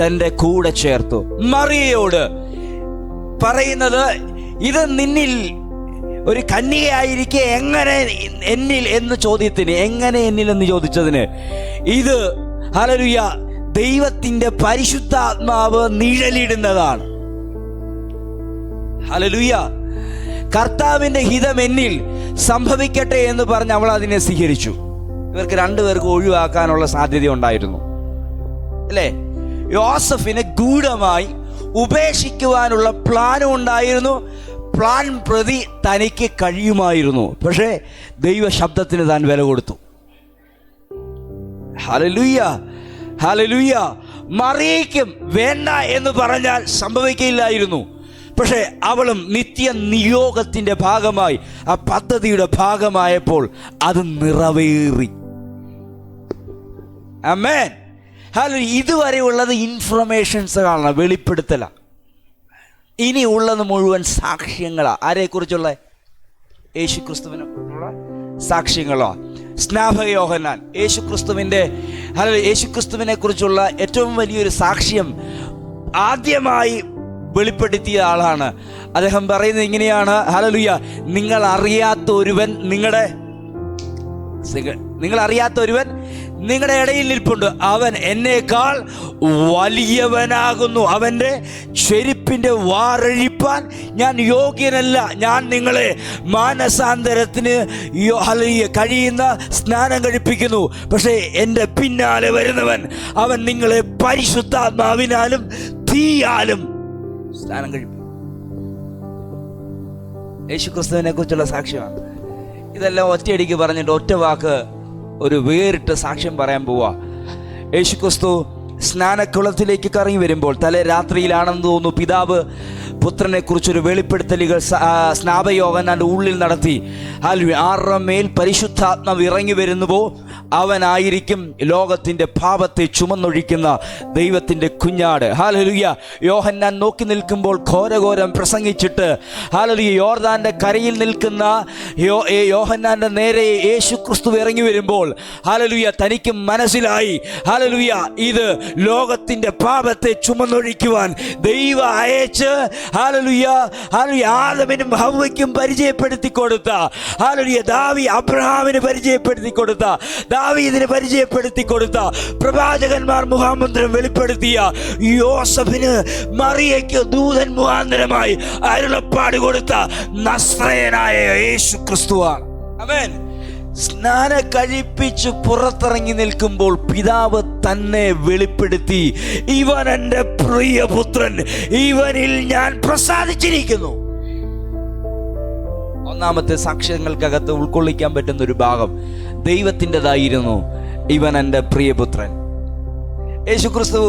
തൻ്റെ കൂടെ ചേർത്തു. മറിയയോട് പറയുന്നത്, ഇത് നിന്നിൽ ഒരു കന്യകയായിരിക്കെ എങ്ങനെ എന്നിൽ എന്ന് ചോദ്യത്തിന്, എങ്ങനെ എന്നിൽ എന്ന് ചോദിച്ചതിന്, ഇത് ഹല്ലേലൂയ ദൈവത്തിൻ്റെ പരിശുദ്ധാത്മാവ് നിഴലിടുന്നതാണ്. ഹല്ലേലൂയ. കർത്താവിൻ്റെ ഹിതം എന്നിൽ സംഭവിക്കട്ടെ എന്ന് പറഞ്ഞ് അവൾ അതിനെ സ്വീകരിച്ചു. ഇവർക്ക് രണ്ടുപേർക്ക് ഒഴിവാക്കാനുള്ള സാധ്യത ഉണ്ടായിരുന്നു അല്ലേ? യോസഫിനെ ഗൂഢമായി ഉപേക്ഷിക്കുവാനുള്ള പ്ലാനും ഉണ്ടായിരുന്നു. പ്ലാൻ പ്രതി തനിക്ക് കഴിയുമായിരുന്നു. പക്ഷേ ദൈവശബ്ദത്തിന് താൻ വില കൊടുത്തു. Hallelujah, hallelujah. മറിയയ്ക്കും വേണ്ട എന്ന് പറഞ്ഞാൽ സംഭവിക്കില്ലായിരുന്നു. പക്ഷേ അവളും നിത്യ നിയോഗത്തിൻ്റെ ഭാഗമായി, ആ പദ്ധതിയുടെ ഭാഗമായപ്പോൾ അത് നിറവേറി. ആമേൻ. ഹല്ലേലൂയ. ഇതുവരെ ഉള്ളത് ഇൻഫർമേഷൻസുകളാണ്, വെളിപ്പെടുത്തലാണ്. ഇനി ഉള്ളത് മുഴുവൻ സാക്ഷ്യങ്ങളാണ്. ആരെക്കുറിച്ചുള്ള? യേശു ക്രിസ്തുവിനെ കുറിച്ചുള്ള സാക്ഷ്യങ്ങളോ. സ്നാപക യോഹന്നാൻ യേശുക്രിസ്തുവിനെ കുറിച്ചുള്ള ഏറ്റവും വലിയൊരു സാക്ഷ്യം ആദ്യമായി വെളിപ്പെടുത്തിയ ആളാണ്. അദ്ദേഹം പറയുന്നത് ഇങ്ങനെയാണ്, ഹല്ലേലൂയ, നിങ്ങൾ അറിയാത്ത ഒരുവൻ നിങ്ങളുടെ ഇടയിൽ നിൽപ്പുണ്ട്. അവൻ എന്നേക്കാൾ വലിയവനാകുന്നു. അവൻ്റെ ചെരുപ്പിൻ്റെ വാറഴിപ്പാൻ ഞാൻ യോഗ്യനല്ല. ഞാൻ നിങ്ങളെ മാനസാന്തരത്തിന് കഴിയുന്ന സ്നാനം കഴിപ്പിക്കുന്നു. പക്ഷേ എൻ്റെ പിന്നാലെ വരുന്നവൻ, അവൻ നിങ്ങളെ പരിശുദ്ധാത്മാവിനാലും തീയാലും സ്നാനം കഴിപ്പിക്കും. യേശുക്രിസ്തുവിനെ കുറിച്ചുള്ള സാക്ഷ്യമാണ് ഇതെല്ലാം. ഒറ്റയടിക്ക് പറഞ്ഞിട്ട് ഒറ്റ വാക്ക് ഒരു വേറിട്ട് സാക്ഷ്യം പറയാൻ പോവാ. യേശുക്രിസ്തു സ്നാനക്കുളത്തിലേക്ക് കറങ്ങി വരുമ്പോൾ, തലേ രാത്രിയിലാണെന്ന് തോന്നുന്നു, പിതാവ് പുത്രനെ കുറിച്ചൊരു വെളിപ്പെടുത്തലുകൾ സ്നാപക യോഹന്നാന്റെ ഉള്ളിൽ നടത്തി. ആരുടെ മേൽ പരിശുദ്ധാത്മാവ് ഇറങ്ങി വരുന്നുവോ അവനായിരിക്കും ലോകത്തിൻ്റെ പാപത്തെ ചുമന്നൊഴിക്കുന്ന ദൈവത്തിൻ്റെ കുഞ്ഞാട്. ഹല്ലേലൂയ. യോഹന്നാൻ നോക്കി നിൽക്കുമ്പോൾ ഘോരഘോരം പ്രസംഗിച്ചിട്ട്, ഹല്ലേലൂയ, യോർദാന്റെ കരയിൽ നിൽക്കുന്ന യോഹന്നാന്റെ നേരെ യേശു ക്രിസ്തു ഇറങ്ങി വരുമ്പോൾ, ഹല്ലേലൂയ, തനിക്ക് മനസ്സിലായി, ഹല്ലേലൂയ, ഇത് ലോകത്തിൻ്റെ പാപത്തെ ചുമന്നൊഴിക്കുവാൻ ദൈവം അയച്ച്, ഹല്ലേലൂയ, ആദമിനും ഹവ്വയ്ക്കും പരിചയപ്പെടുത്തി കൊടുത്ത, ഹല്ലേലൂയ, അബ്രഹാമിന് പരിചയപ്പെടുത്തി കൊടുത്ത, ദാവീദിന് പരിചയപ്പെടുത്തി കൊടുത്ത, പ്രവാചകന്മാർ മുഖാന്തരം വെളിപ്പെടുത്തിയ യോസഫിന് മറിയയ്ക്ക് ദൂതൻ മുഖാന്തരമായി അരുളപ്പാട് കൊടുത്ത നസ്രയനായ യേശു ക്രിസ്തുവാണ്. ആമേൻ. സ്നാനം കഴിപ്പിച്ച് പുറത്തിറങ്ങി നിൽക്കുമ്പോൾ പിതാവ് തന്നെ വെളിപ്പെടുത്തി, ഇവൻ എൻ്റെ പ്രിയപുത്രൻ, ഇവനിൽ ഞാൻ പ്രസാദിച്ചിരിക്കുന്നു. ഒന്നാമത്തെ സാക്ഷ്യങ്ങൾക്കകത്ത് ഉൾക്കൊള്ളിക്കാൻ പറ്റുന്ന ഒരു ഭാഗം ദൈവത്തിൻ്റെതായിരുന്നു, ഇവൻ എൻ്റെ പ്രിയപുത്രൻ. യേശുക്രിസ്തു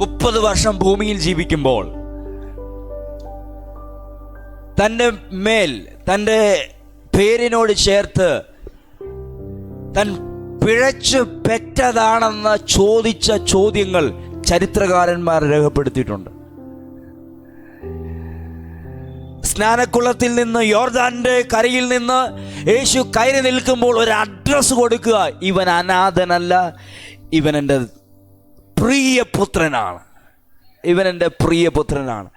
30 വർഷം ഭൂമിയിൽ ജീവിക്കുമ്പോൾ തൻ്റെ മേൽ, തൻ്റെ പേരിനോട് ചേർത്ത് താൻ പിഴച്ചു പെറ്റതാണെന്ന് ചോദിച്ച ചോദ്യങ്ങൾ ചരിത്രകാരന്മാർ രേഖപ്പെടുത്തിയിട്ടുണ്ട്. സ്നാനക്കുളത്തിൽ നിന്ന്, യോർദാന്റെ കരയിൽ നിന്ന് യേശു കയറി നിൽക്കുമ്പോൾ ഒരു അഡ്രസ് കൊടുക്കുക, ഇവൻ അനാഥനല്ല, ഇവൻ എൻ്റെ പ്രിയപുത്രനാണ്, ഇവൻ എൻ്റെ പ്രിയപുത്രനാണ്.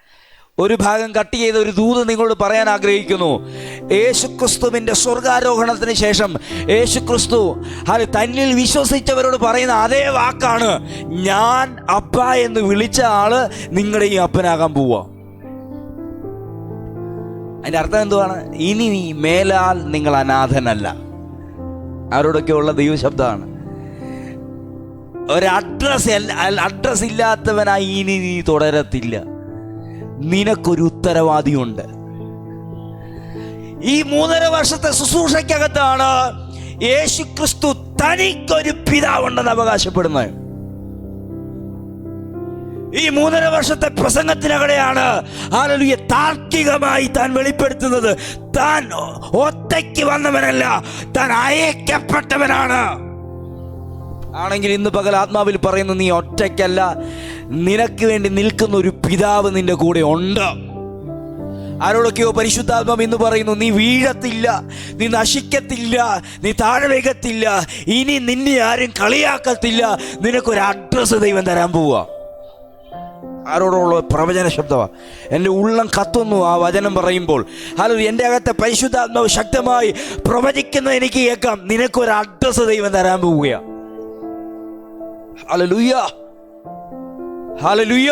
ഒരു ഭാഗം കട്ട് ചെയ്ത ഒരു ദൂത് നിങ്ങളോട് പറയാൻ ആഗ്രഹിക്കുന്നു. യേശുക്രിസ്തുവിൻ്റെ സ്വർഗാരോഹണത്തിന് ശേഷം യേശുക്രിസ്തു തന്നിൽ വിശ്വസിച്ചവരോട് പറയുന്ന അതേ വാക്കാണ്, ഞാൻ അപ്പ എന്ന് വിളിച്ച ആള് നിങ്ങളുടെയും അപ്പനാകാൻ പോവാ. അതിൻ്റെ അർത്ഥം എന്തുവാണ്? ഇനി നീ മേലാൽ നിങ്ങൾ അനാഥനല്ല. ആരോടൊക്കെയുള്ള ദൈവശബ്ദമാണ്. ഒരു അഡ്രസ് ഇല്ലാത്തവനായി ഇനി നീ തുടരത്തില്ല. നിനക്കൊരു ഉത്തരവാദിയുണ്ട്. ഈ 3.5 വർഷത്തെ ശുശ്രൂഷയ്ക്കകത്താണ് യേശുക്രിസ്തു തനിക്കൊരു പിതാവുണ്ടെന്ന് അവകാശപ്പെടുന്നത്. ഈ 3.5 വർഷത്തെ പ്രസംഗത്തിനകടെയാണ് ഹല്ലേലൂയ താർക്കികമായി താൻ വെളിപ്പെടുത്തുന്നത്, താൻ ഒറ്റയ്ക്ക് വന്നവനല്ല, താൻ അയക്കപ്പെട്ടവനാണ്. ആണെങ്കിൽ ഇന്ന് പകൽ ആത്മാവിൽ പറയുന്നു, നീ ഒറ്റയ്ക്കല്ല, നിനക്ക് വേണ്ടി നിൽക്കുന്ന ഒരു പിതാവ് നിന്റെ കൂടെ ഉണ്ട്. ആരോടൊക്കെയോ പരിശുദ്ധാത്മാവ് ഇന്ന് പറയുന്നു, നീ വീഴത്തില്ല, നീ നശിക്കത്തില്ല, നീ താഴെ വേഗത്തില്ല, ഇനി നിന്നെ ആരും കളിയാക്കത്തില്ല, നിനക്കൊരു അഡ്രസ് ദൈവം തരാൻ പോവുക. ആരോടുള്ള പ്രവചന ശബ്ദമാണ്. എൻ്റെ ഉള്ളം കത്തുന്നു ആ വചനം പറയുമ്പോൾ. ഹല്ലേലൂയ, എൻ്റെ അകത്തെ പരിശുദ്ധാത്മാവ് ശക്തമായി പ്രവചിക്കുന്നത് എനിക്ക് കേൾക്കാം. നിനക്കൊരു അഡ്രസ് ദൈവം തരാൻ പോവുകയാണ്. Hallelujah, hallelujah.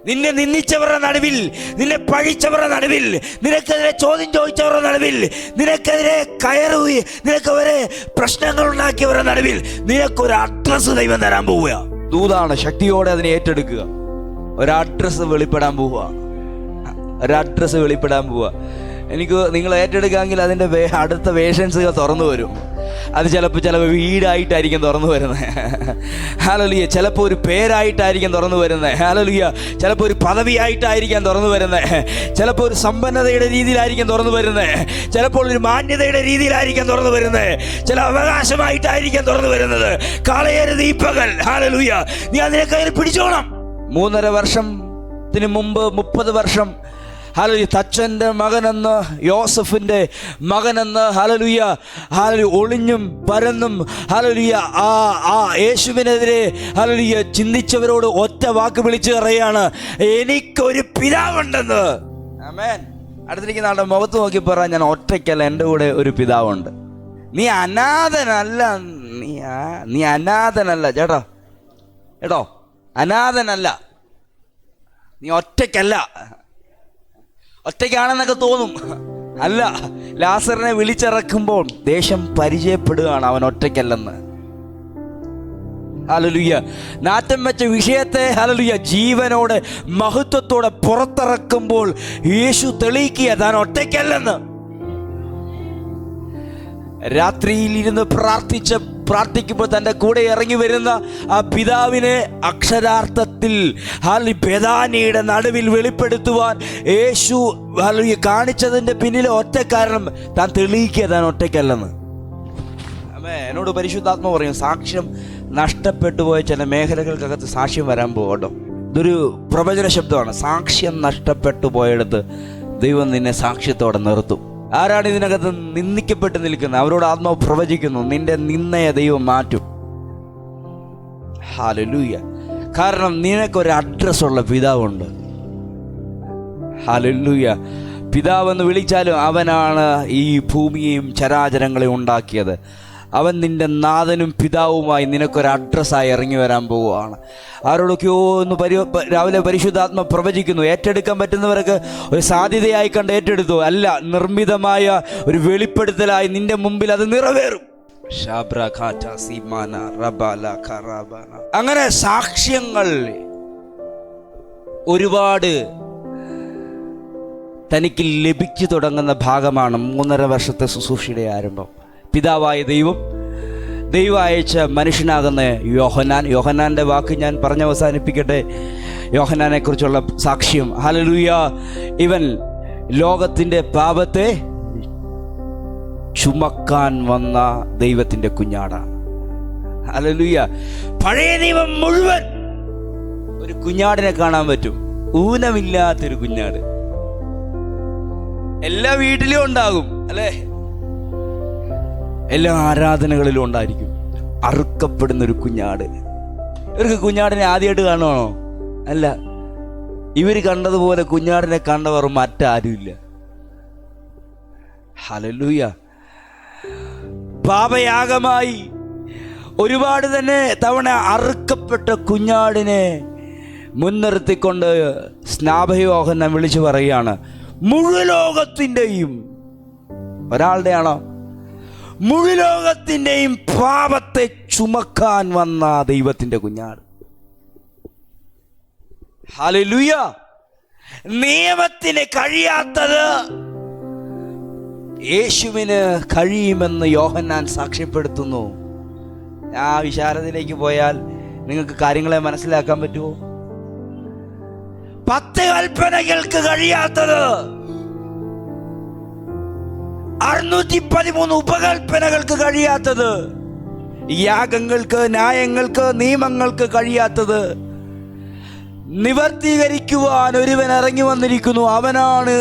നിന്നെ നിന്ദിച്ചവരുടെ നടുവിൽ, നിന്നെ പഴിച്ചവരുടെ നടുവിൽ, നിനക്കെതിരെ ചോദ്യം ചോദിച്ചവരുടെ നടുവിൽ, നിനക്കെതിരെ കയറി നിനക്കവരെ പ്രശ്നങ്ങൾ ഉണ്ടാക്കിയവരുടെ നടുവിൽ നിനക്കൊരു അഡ്രസ് ദൈവം തരാൻ പോവുക. ദൂതാണ്, ശക്തിയോടെ അതിനെ ഏറ്റെടുക്കുക. ഒരു അഡ്രസ് വെളിപ്പെടാൻ പോവുക. ഒരു അഡ്രസ് വെളിപ്പെടാൻ പോവുക. എനിക്ക് നിങ്ങൾ ഏറ്റെടുക്കാമെങ്കിൽ അതിൻ്റെ അടുത്ത വേഷൻസുകൾ തുറന്നു വരും. അത് ചിലപ്പോൾ വീടായിട്ടായിരിക്കും തുറന്നു വരുന്നത്. ഹല്ലേലൂയ. ചിലപ്പോൾ ഒരു പേരായിട്ടായിരിക്കും തുറന്നു വരുന്നത്. ഹല്ലേലൂയ. ചിലപ്പോൾ ഒരു പദവിയായിട്ടായിരിക്കാം തുറന്നു വരുന്നത്. ചിലപ്പോൾ ഒരു സമ്പന്നതയുടെ രീതിയിലായിരിക്കും തുറന്നു വരുന്നത്. ചിലപ്പോൾ ഒരു മാന്യതയുടെ രീതിയിലായിരിക്കും തുറന്നു വരുന്നത്. ചില അവകാശമായിട്ടായിരിക്കും തുറന്നു വരുന്നത്. കളയരുത് ഈ പകൽ. ഹല്ലേലൂയ. നീ അതിനെ കയ്യിൽ പിടിച്ചോണം. 3.5 വർഷത്തിന് മുമ്പ് 30 വർഷം ഹല്ലേലൂയ തച്ചൻ്റെ മകനെന്ന്, യോസഫിൻ്റെ മകനെന്ന് ഹല്ലേലൂയ ഒളിഞ്ഞും പരന്നും ഹല്ലേലൂയ ആ യേശുവിനെതിരെ ഹല്ലേലൂയ ചിന്തിച്ചവരോട് ഒറ്റ വാക്ക് വിളിച്ചു പറയാണ്, എനിക്കൊരു പിതാവുണ്ടെന്ന്. ആമേൻ. അടുത്തിരിക്കുന്ന ആളുടെ മുഖത്ത് നോക്കി പറ, ഞാൻ ഒറ്റയ്ക്കല്ല, എൻ്റെ കൂടെ ഒരു പിതാവുണ്ട്. നീ അനാഥനല്ല. നീ അനാഥനല്ല ചേട്ടോ, അനാഥനല്ല. നീ ഒറ്റയ്ക്കല്ല. ഒറ്റയ്ക്കാണെന്നൊക്കെ തോന്നും, അല്ല. ലാസറിനെ വിളിച്ചിറക്കുമ്പോൾ ദേശം പരിചയപ്പെടുകയാണ് അവൻ ഒറ്റയ്ക്കല്ലെന്ന്. ഹല്ലേലൂയ. നാറ്റം വെച്ച വിഷയത്തെ ഹല്ലേലൂയ ജീവനോടെ മഹത്വത്തോടെ പുറത്തിറക്കുമ്പോൾ യേശു തെളിയിക്കുക താൻ ഒറ്റയ്ക്കല്ലെന്ന്. രാത്രിയിൽ ഇരുന്ന് പ്രാർത്ഥിക്കുമ്പോൾ തൻ്റെ കൂടെ ഇറങ്ങി വരുന്ന ആ പിതാവിനെ അക്ഷരാർത്ഥത്തിൽ ബേഥാനിയുടെ നടുവിൽ വെളിപ്പെടുത്തുവാൻ യേശു കാണിച്ചതിൻ്റെ പിന്നിലെ ഒറ്റ കാരണം താൻ തെളിയിക്കുക താൻ ഒറ്റയ്ക്കല്ലെന്ന്. എന്നോട് പരിശുദ്ധാത്മ പറയും, സാക്ഷ്യം നഷ്ടപ്പെട്ടു പോയ ചില മേഖലകൾക്കകത്ത് സാക്ഷ്യം വരാൻ പോകട്ടോ. ഇതൊരു പ്രവചന ശബ്ദമാണ്. സാക്ഷ്യം നഷ്ടപ്പെട്ടു പോയെടുത്ത് ദൈവം നിന്നെ സാക്ഷ്യത്തോടെ നിർത്തും. ആരാണ് ഇതിനകത്ത് നിന്ദിക്കപ്പെട്ട് നിൽക്കുന്നത്? അവരോട് ആത്മാവ് പ്രവചിക്കുന്നു, നിന്റെ നിന്നയെ ദൈവം മാറ്റും. ഹല്ലേലൂയ. കാരണം നിനക്കൊരു അഡ്രസ്സുള്ള പിതാവുണ്ട്. ഹല്ലേലൂയ. പിതാവെന്ന് വിളിച്ചാലും അവനാണ് ഈ ഭൂമിയെയും ചരാചരങ്ങളെയും ഉണ്ടാക്കിയത്. അവൻ നിന്റെ നാഥനും പിതാവുമായി നിനക്കൊരു അഡ്രസ്സായി ഇറങ്ങി വരാൻ പോവുകയാണ്. ആരോടൊക്കെയോ ഒന്ന് രാവിലെ പരിശുദ്ധാത്മ പ്രവചിക്കുന്നു. ഏറ്റെടുക്കാൻ പറ്റുന്നവരൊക്കെ ഒരു സാധ്യതയായി കണ്ട് ഏറ്റെടുത്തു. അല്ല, നിർമ്മിതമായ ഒരു വെളിപ്പെടുത്തലായി നിന്റെ മുമ്പിൽ അത് നിറവേറും. അങ്ങനെ സാക്ഷ്യങ്ങൾ ഒരുപാട് തനിക്ക് ലഭിച്ചു തുടങ്ങുന്ന ഭാഗമാണ് 3.5 വർഷത്തെ ശുശ്രൂഷയുടെ ആരംഭം. പിതാവായ ദൈവം അയച്ച മനുഷ്യനാകുന്ന യോഹന്നാൻ്റെ വാക്ക് ഞാൻ പറഞ്ഞ് അവസാനിപ്പിക്കട്ടെ. യോഹന്നാനെ കുറിച്ചുള്ള സാക്ഷ്യം. ഹല്ലേലൂയ. ഇവൻ ലോകത്തിൻ്റെ പാപത്തെ ചുമക്കാൻ വന്ന ദൈവത്തിൻ്റെ കുഞ്ഞാടാണ്. ഹല്ലേലൂയ. പഴയ നിയമം മുഴുവൻ ഒരു കുഞ്ഞാടിനെ കാണാൻ പറ്റും. ഊനമില്ലാത്തൊരു കുഞ്ഞാട് എല്ലാ വീട്ടിലും ഉണ്ടാകും, അല്ലേ? എല്ലാ ആരാധനകളിലും ഉണ്ടായിരിക്കും. അറുക്കപ്പെടുന്നൊരു കുഞ്ഞാട്. ഇവർക്ക് കുഞ്ഞാടിനെ ആദ്യമായിട്ട് കാണുവാണോ? അല്ല. ഇവർ കണ്ടതുപോലെ കുഞ്ഞാടിനെ കണ്ടവർ മറ്റാരുമില്ല. ഹല്ലേലൂയ. പാപയാഗമായി ഒരുപാട് തന്നെ തവണ അറുക്കപ്പെട്ട കുഞ്ഞാടിനെ മുൻനിർത്തിക്കൊണ്ട് സ്നാപയോഹന്നാൻ വിളിച്ചു പറയുകയാണ്, മുഴുവൻ ലോകത്തിൻ്റെയും, ഒരാളുടെയാണോ? മുഴുവൻ ലോകത്തിൻ്റെയും പാപത്തെ ചുമക്കാൻ വന്ന ദൈവത്തിൻ്റെ കുഞ്ഞാട്. ഹല്ലേലൂയ. നിയമത്തിന് കഴിയാത്തത് യേശുവിന് കഴിയുമെന്ന് യോഹന്നാൻ സാക്ഷ്യപ്പെടുത്തുന്നു. ആ വിശാലതയിലേക്ക് പോയാൽ നിങ്ങൾക്ക് കാര്യങ്ങളെ മനസ്സിലാക്കാൻ പറ്റുമോ? 10 കൽപ്പനകൾക്ക് കഴിയാത്തത് 613 ഉപകൽപ്പനകൾക്ക് കഴിയാത്തത്, യാഗങ്ങൾക്ക്, ന്യായങ്ങൾക്ക്, നിയമങ്ങൾക്ക് കഴിയാത്തത് നിവർത്തീകരിക്കുവാൻ ഒരുവൻ ഇറങ്ങി വന്നിരിക്കുന്നു. അവനാണ്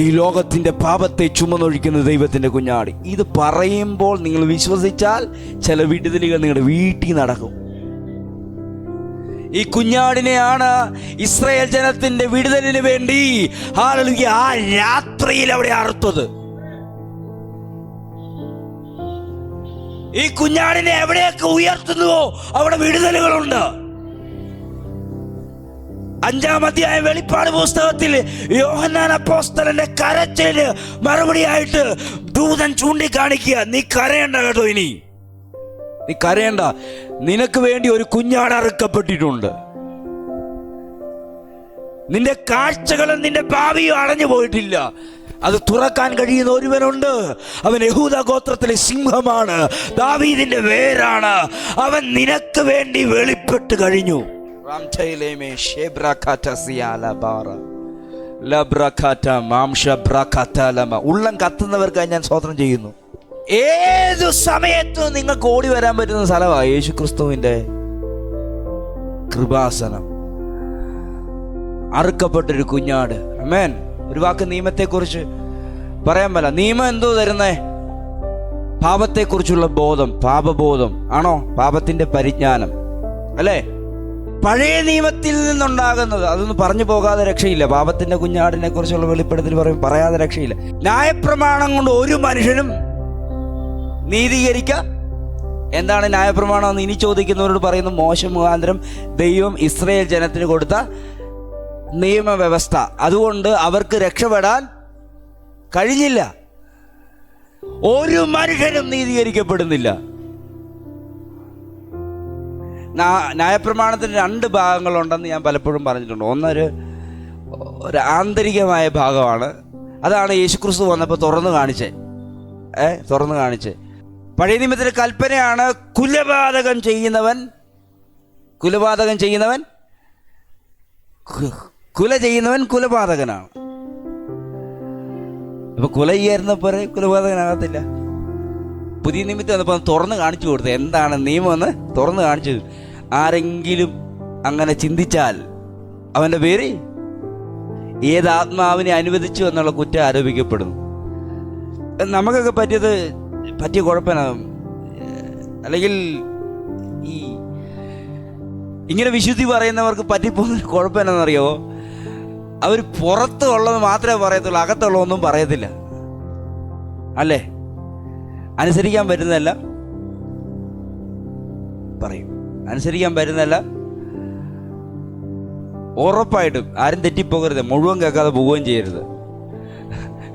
ഈ ലോകത്തിൻ്റെ പാപത്തെ ചുമന്നൊഴിക്കുന്ന ദൈവത്തിൻ്റെ കുഞ്ഞാട്. ഇത് പറയുമ്പോൾ നിങ്ങൾ വിശ്വസിച്ചാൽ ചില വിടുതലുകൾ നിങ്ങളുടെ വീട്ടിൽ നടക്കും. ഈ കുഞ്ഞാടിനെയാണ് ഇസ്രായേൽ ജനത്തിന്റെ വിടുതലിന് വേണ്ടി ഹല്ലേലൂയ ആ രാത്രിയിൽ അവിടെ അറുത്തത്. ഈ കുഞ്ഞാടിനെ എവിടെയൊക്കെ ഉയർത്തുന്നുവോ അവിടെ വിടുതലുകളുണ്ട്. 5-ാം അധ്യായം വെളിപ്പാട് പുസ്തകത്തിൽ യോഹന്നാൻ അപ്പോസ്തലന്റെ കരച്ചിലിന് മറുപടിയായിട്ട് ദൂതൻ ചൂണ്ടിക്കാണിക്കുക, നീ കരയണ്ട കേട്ടോ, ഇനി നീ കരയണ്ട, നിനക്ക് വേണ്ടി ഒരു കുഞ്ഞാട് അറുക്കപ്പെട്ടിട്ടുണ്ട്. നിന്റെ കാഴ്ചകളും നിന്റെ ഭാവിയും അടഞ്ഞു പോയിട്ടില്ല. അത് തുറക്കാൻ കഴിയുന്ന ഒരുവനുണ്ട്. അവൻ യഹൂദ ഗോത്രത്തിലെ സിംഹമാണ്, ദാവീദിന്റെ വേരാണ്. അവൻ നിനക്ക് വേണ്ടി വെളിപ്പെട്ട് കഴിഞ്ഞു. ഉള്ളം കത്തുന്നവർക്കായി ഞാൻ സ്തോത്രം ചെയ്യുന്നു. ഏതു സമയത്തും നിങ്ങൾക്ക് ഓടി വരാൻ പറ്റുന്ന സ്ഥലമാണ് യേശുക്രിസ്തുവിന്റെ കൃപാസനം. അറുക്കപ്പെട്ടൊരു കുഞ്ഞാട്. ആമേൻ. ഒരു വാക്ക് നിയമത്തെക്കുറിച്ച് പറയാൻ പറ്റില്ല. നിയമം എന്തോ തരുന്നേ? പാപത്തെക്കുറിച്ചുള്ള ബോധം, പാപബോധം ആണോ? പാപത്തിന്റെ പരിജ്ഞാനം അല്ലേ? പഴയ നിയമത്തിൽ നിന്നുണ്ടാകുന്നത് അതൊന്നും പറഞ്ഞു പോകാതെ രക്ഷയില്ല. പാപത്തിന്റെ കുഞ്ഞാടിനെ കുറിച്ചുള്ള വെളിപ്പെടുത്തൽ പറയാതെ രക്ഷയില്ല. ന്യായപ്രമാണം കൊണ്ട് ഒരു മനുഷ്യനും നീതീകരിക്ക. എന്താണ് ന്യായപ്രമാണം എന്ന് ഇനി ചോദിക്കുന്നവരോട് പറയുന്നു, മോശ മുഖാന്തരം ദൈവം ഇസ്രായേൽ ജനത്തിന് കൊടുത്ത നിയമവ്യവസ്ഥ. അതുകൊണ്ട് അവർക്ക് രക്ഷപ്പെടാൻ കഴിഞ്ഞില്ല. ഒരു മനുഷ്യനും നീതീകരിക്കപ്പെടുന്നില്ല. ന്യായപ്രമാണത്തിന് 2 ഭാഗങ്ങളുണ്ടെന്ന് ഞാൻ പലപ്പോഴും പറഞ്ഞിട്ടുണ്ട്. ഒരു ആന്തരികമായ ഭാഗമാണ്. അതാണ് യേശുക്രിസ്തു വന്നപ്പോൾ തുറന്നു കാണിച്ചേ. പഴയ നിയമത്തിലെ കൽപ്പനയാണ്, കുലപാതകം ചെയ്യുന്നവൻ കുലപാതകനാണ്. അപ്പൊ കുല ചെയ്യായിരുന്നപ്പോൾ കുലപാതകനാകത്തില്ല. പുതിയ നിമിത്തം വന്നപ്പോൾ തുറന്ന് കാണിച്ചു കൊടുത്തു എന്താണ് നിയമമെന്ന് തുറന്ന് കാണിച്ചത്. ആരെങ്കിലും അങ്ങനെ ചിന്തിച്ചാൽ അവൻ്റെ പേര് ഏത് ആത്മാവിനെ അനുവദിച്ചു എന്നുള്ള കുറ്റം ആരോപിക്കപ്പെടുന്നു. നമുക്കൊക്കെ പറ്റിയ കുഴപ്പമാണ്. അല്ലെങ്കിൽ ഇങ്ങനെ വിശുദ്ധി പറയുന്നവർക്ക് പറ്റിപ്പോകുന്ന കുഴപ്പം എന്നാണെന്നറിയോ? അവർ പുറത്തുള്ളത് മാത്രമേ പറയത്തുള്ളൂ, അകത്തുള്ളതൊന്നും പറയത്തില്ല. അല്ലേ? അനുസരിക്കാൻ പറ്റുന്നതല്ല പറയും, അനുസരിക്കാൻ പറ്റുന്നതല്ല. ഉറപ്പായിട്ടും ആരും തെറ്റിപ്പോകരുത്, മുഴുവൻ കേൾക്കാതെ പോവുകയും ചെയ്യരുത്.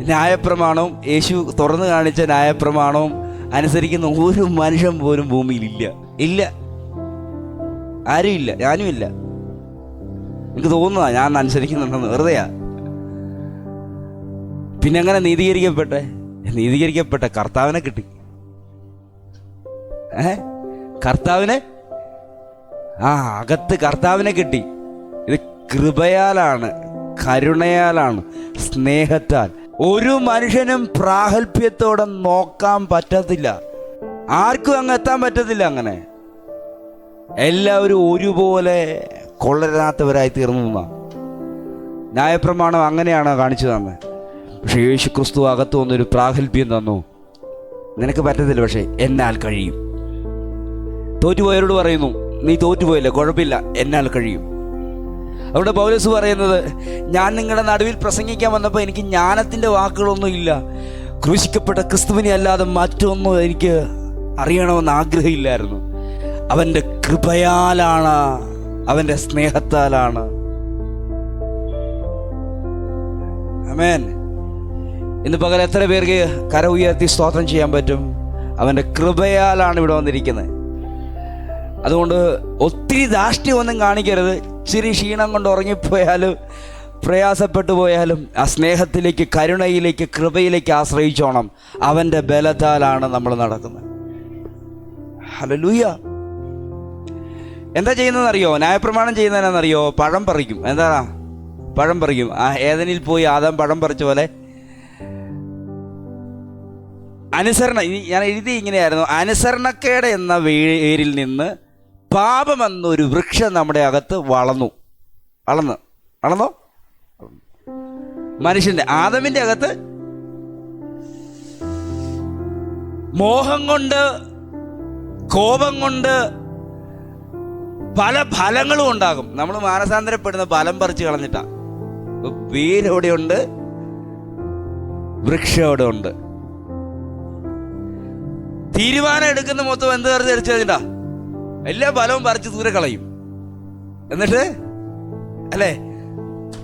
ന്യായപ്രമാണവും യേശു തുറന്നു കാണിച്ച ന്യായപ്രമാണവും അനുസരിക്കുന്ന ഒരു മനുഷ്യൻ പോലും ഭൂമിയിലില്ല. ആരുമില്ല, ഞാനുമില്ല. എനിക്ക് തോന്നുന്നതാ ഞാൻ അനുസരിക്കുന്നുണ്ടെന്ന്. വെറുതെയാ. പിന്നെ അങ്ങനെ നീതീകരിക്കപ്പെട്ട കർത്താവിനെ കിട്ടി. അകത്ത് കർത്താവിനെ കിട്ടി. ഇത് കൃപയാലാണ്, കരുണയാലാണ്, സ്നേഹത്താൽ. ഒരു മനുഷ്യനും പ്രാഗൽഭ്യത്തോടെ നോക്കാൻ പറ്റത്തില്ല. ആർക്കും അങ്ങ് എത്താൻ പറ്റത്തില്ല. അങ്ങനെ എല്ലാവരും ഒരുപോലെ കൊള്ളരാത്തവരായി തീർന്നു. ന്യായപ്രമാണം അങ്ങനെയാണ് കാണിച്ചു തന്നെ. പക്ഷെ യേശു ക്രിസ്തു അകത്ത് വന്നൊരു പ്രാഗൽഭ്യം തന്നു. നിനക്ക് പറ്റത്തില്ല, പക്ഷെ എന്നാൽ കഴിയും. തോറ്റുപോയവരോട് പറയുന്നു, നീ തോറ്റുപോയില്ല, കുഴപ്പമില്ല, എന്നാൽ കഴിയും. അവിടെ പൗലോസ് പറയുന്നത്, ഞാൻ നിങ്ങളുടെ നടുവിൽ പ്രസംഗിക്കാൻ വന്നപ്പോൾ എനിക്ക് ജ്ഞാനത്തിൻ്റെ വാക്കുകളൊന്നും ഇല്ല. ക്രൂശിക്കപ്പെട്ട ക്രിസ്തുവിനെ അല്ലാതെ മറ്റൊന്നും എനിക്ക് അറിയണമെന്ന് ആഗ്രഹമില്ലായിരുന്നു. അവൻ്റെ കൃപയാലാണ്, അവൻ്റെ സ്നേഹത്താലാണ്. ആമേൻ. ഇന്ന് പകൽ എത്ര പേർക്ക് കര ഉയർത്തി സ്തോത്രം ചെയ്യാൻ പറ്റും? അവൻ്റെ കൃപയാലാണ് ഇവിടെ വന്നിരിക്കുന്നത്. അതുകൊണ്ട് ഒത്തിരി ധാർഷ്ട്യമൊന്നും കാണിക്കരുത്. ഇച്ചിരി ക്ഷീണം കൊണ്ട് ഉറങ്ങിപ്പോയാലും പ്രയാസപ്പെട്ടു പോയാലും ആ സ്നേഹത്തിലേക്ക്, കരുണയിലേക്ക്, കൃപയിലേക്ക് ആശ്രയിച്ചോണം. അവൻ്റെ ബലത്താലാണ് നമ്മൾ നടക്കുന്നത്. ഹല്ലേലൂയ. എന്താ ചെയ്യുന്നതെന്നറിയോ? ന്യായപ്രമാണം ചെയ്യുന്നതിനാണെന്നറിയോ? പഴം പറിക്കും. എന്താണ് പഴം പറിക്കും? ഏദനിൽ പോയി ആദാം പഴം പറിച്ച പോലെ ഞാൻ എഴുതി ഇങ്ങനെയായിരുന്നു, അനുസരണക്കേട് എന്ന വേരിൽ നിന്ന് പാപമെന്നൊരു വൃക്ഷം നമ്മുടെ അകത്ത് വളർന്നോ? മനുഷ്യന്റെ, ആദമിന്റെ അകത്ത് മോഹം കൊണ്ട്, കോപം കൊണ്ട് പല ഫലങ്ങളും ഉണ്ടാകും. നമ്മൾ മാനസാന്തരപ്പെടുന്ന ഫലം പറിച്ചു കളഞ്ഞിട്ടാ. വേരെവിടെയുണ്ട്, വൃക്ഷം എവിടെ ഉണ്ട്. തീരുമാനം എടുക്കുന്ന മൊത്തം എന്ത് ധരിച്ചു കഴിഞ്ഞിട്ടാ എല്ലാ ഫലവും പറിച്ച് ദൂരെ കളയും. എന്നിട്ട് അല്ലേ?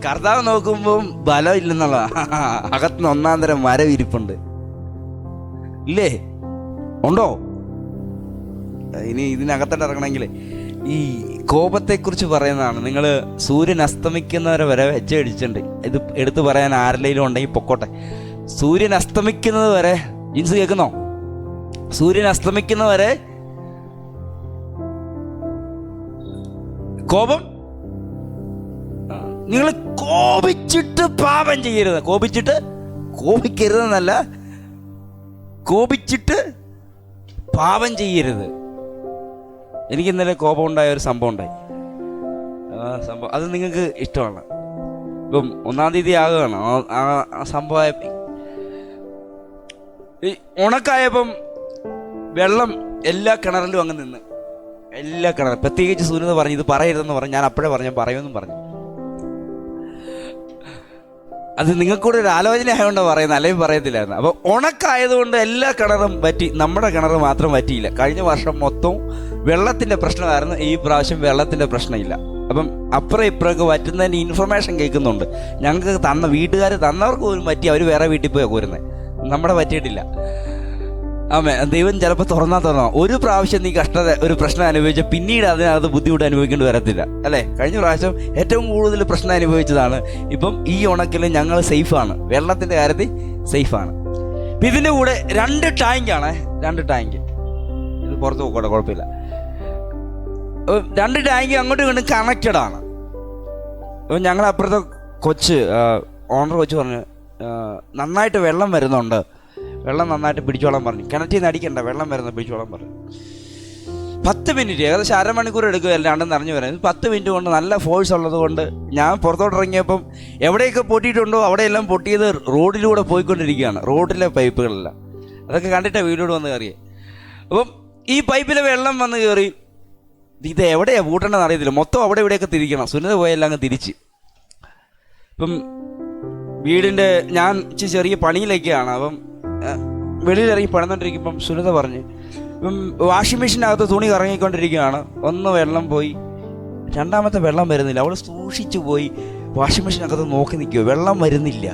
കർത്താവ് നോക്കുമ്പോൾ ബലം ഇല്ലെന്നുള്ള അകത്തുനിന്ന് ഒന്നാം തരം മരം ഇരിപ്പുണ്ട് ഇല്ലേ? ഉണ്ടോ? ഇനി ഇതിനകത്തോട്ട് ഇറങ്ങണമെങ്കിൽ ഈ കോപത്തെക്കുറിച്ച് പറയുന്നതാണ്. നിങ്ങൾ സൂര്യൻ അസ്തമിക്കുന്നവരെ വരെ വെച്ചടിച്ചിട്ടുണ്ട്. ഇത് എടുത്തു പറയാൻ ആരിലും ഉണ്ടെങ്കിൽ പൊക്കോട്ടെ. സൂര്യൻ അസ്തമിക്കുന്നത് വരെ, ജിൻസ് കേൾക്കുന്നോ? സൂര്യൻ അസ്തമിക്കുന്നവരെ കോപം. നിങ്ങൾ കോപിച്ചിട്ട് പാപം ചെയ്യരുത്. കോപിക്കരുതെന്നല്ല, കോപിച്ചിട്ട് പാപം ചെയ്യരുത്. എനിക്ക് ഇന്നലെ കോപം ഉണ്ടായ ഒരു സംഭവം ഉണ്ടായി. സംഭവം അത് നിങ്ങൾക്ക് ഇഷ്ടമാണ്. ഇപ്പം 1-ാം തീയതി ആകുകയാണ്. ആ സംഭവം ഈ ഉണക്കായപ്പം വെള്ളം എല്ലാ കിണറിലും അങ്ങ് നിന്ന്, എല്ലാ കിണറും. പ്രത്യേകിച്ച് സുനിത പറഞ്ഞു ഇത് പറയരുതെന്ന് പറഞ്ഞു. ഞാൻ അപ്പോഴേ പറഞ്ഞു പറയുമെന്നും പറഞ്ഞു. അത് നിങ്ങൾക്കൂടെ ഒരു ആലോചന ആയതുകൊണ്ട് പറയുന്നത്, അല്ലെങ്കിൽ പറയത്തില്ലായിരുന്നു. അപ്പോൾ ഉണക്കായതുകൊണ്ട് എല്ലാ കിണറും പറ്റി, നമ്മുടെ കിണർ മാത്രം പറ്റിയില്ല. കഴിഞ്ഞ വർഷം മൊത്തം വെള്ളത്തിൻ്റെ പ്രശ്നമായിരുന്നു. ഈ പ്രാവശ്യം വെള്ളത്തിൻ്റെ പ്രശ്നമില്ല. അപ്പം അപ്പുറം ഇപ്പുറമൊക്കെ പറ്റുന്നതിൻ്റെ ഇൻഫർമേഷൻ കേൾക്കുന്നുണ്ട്. ഞങ്ങൾക്ക് വീട്ടുകാർ തന്നവർക്ക് പോലും പറ്റി, അവർ വേറെ വീട്ടിൽ പോയാണ് കോരുന്നത്. നമ്മുടെ പറ്റിയിട്ടില്ല. ആമേ. ദൈവം ചിലപ്പോൾ തുറന്നോ ഒരു പ്രാവശ്യം നീ ഒരു പ്രശ്നം അനുഭവിച്ചാൽ പിന്നീട് അതിനകത്ത് ബുദ്ധിമുട്ട് അനുഭവിക്കേണ്ടി വരത്തില്ല, അല്ലേ? കഴിഞ്ഞ പ്രാവശ്യം ഏറ്റവും കൂടുതൽ പ്രശ്നം അനുഭവിച്ചതാണ്. ഇപ്പം ഈ ഉണക്കിൽ ഞങ്ങൾ സേഫാണ്, വെള്ളത്തിൻ്റെ കാര്യത്തിൽ സേഫാണ്. ഇപ്പം ഇതിൻ്റെ കൂടെ 2 ടാങ്കാണ്. 2 ടാങ്ക്. ഇത് പുറത്ത് പോക്കോട്ടെ, കുഴപ്പമില്ല. 2 ടാങ്ക് അങ്ങോട്ടും ഇങ്ങോട്ടും കണക്റ്റഡ് ആണ്. അപ്പം ഞങ്ങൾ അപ്പുറത്തെ ഓണർ കൊച്ച് പറഞ്ഞു നന്നായിട്ട് വെള്ളം വരുന്നുണ്ട്, വെള്ളം നന്നായിട്ട് പിടിച്ചോളാൻ പറഞ്ഞു. കിണറ്റിൽ നിന്ന് അടിക്കണ്ട, വെള്ളം വരുന്നത് പിടിച്ചോളാൻ പറഞ്ഞു. 10 മിനിറ്റ്, ഏകദേശം അരമണിക്കൂർ എടുക്കുകയല്ല രണ്ടും നിറഞ്ഞു വരാൻ. 10 മിനിറ്റ് കൊണ്ട് നല്ല ഫോഴ്സ് ഉള്ളത് കൊണ്ട് ഞാൻ പുറത്തോട്ട് ഇറങ്ങിയപ്പം എവിടെയൊക്കെ പൊട്ടിയിട്ടുണ്ടോ അവിടെയെല്ലാം പൊട്ടിയത് റോഡിലൂടെ പോയിക്കൊണ്ടിരിക്കുകയാണ്, റോഡിലെ പൈപ്പുകളെല്ലാം. അതൊക്കെ കണ്ടിട്ടാണ് വീട്ടിലോട്ട് വന്ന് കയറിയത്. അപ്പം ഈ പൈപ്പിലെ വെള്ളം വന്ന് കയറി. ഇത് എവിടെയാണ് പൂട്ടേണ്ടതെന്ന് അറിയത്തില്ല. മൊത്തം അവിടെ ഇവിടെയൊക്കെ തിരിക്കണം. സുനിത പോയെല്ലാം അങ്ങ് തിരിച്ച്. ഇപ്പം വീടിൻ്റെ ഞാൻ ചെറിയ പണിയിലൊക്കെയാണ്. അപ്പം വെളിയിലിറങ്ങി പണിതുകൊണ്ടിരിക്കുമ്പം സുനിത പറഞ്ഞ് ഇപ്പം വാഷിംഗ് മെഷീനകത്ത് തുണി കറങ്ങിക്കൊണ്ടിരിക്കുകയാണ്. ഒന്ന് വെള്ളം പോയി, രണ്ടാമത്തെ വെള്ളം വരുന്നില്ല. അവൾ സൂക്ഷിച്ചു പോയി വാഷിംഗ് മെഷീനകത്ത് നോക്കി നിൽക്കുമോ, വെള്ളം വരുന്നില്ല.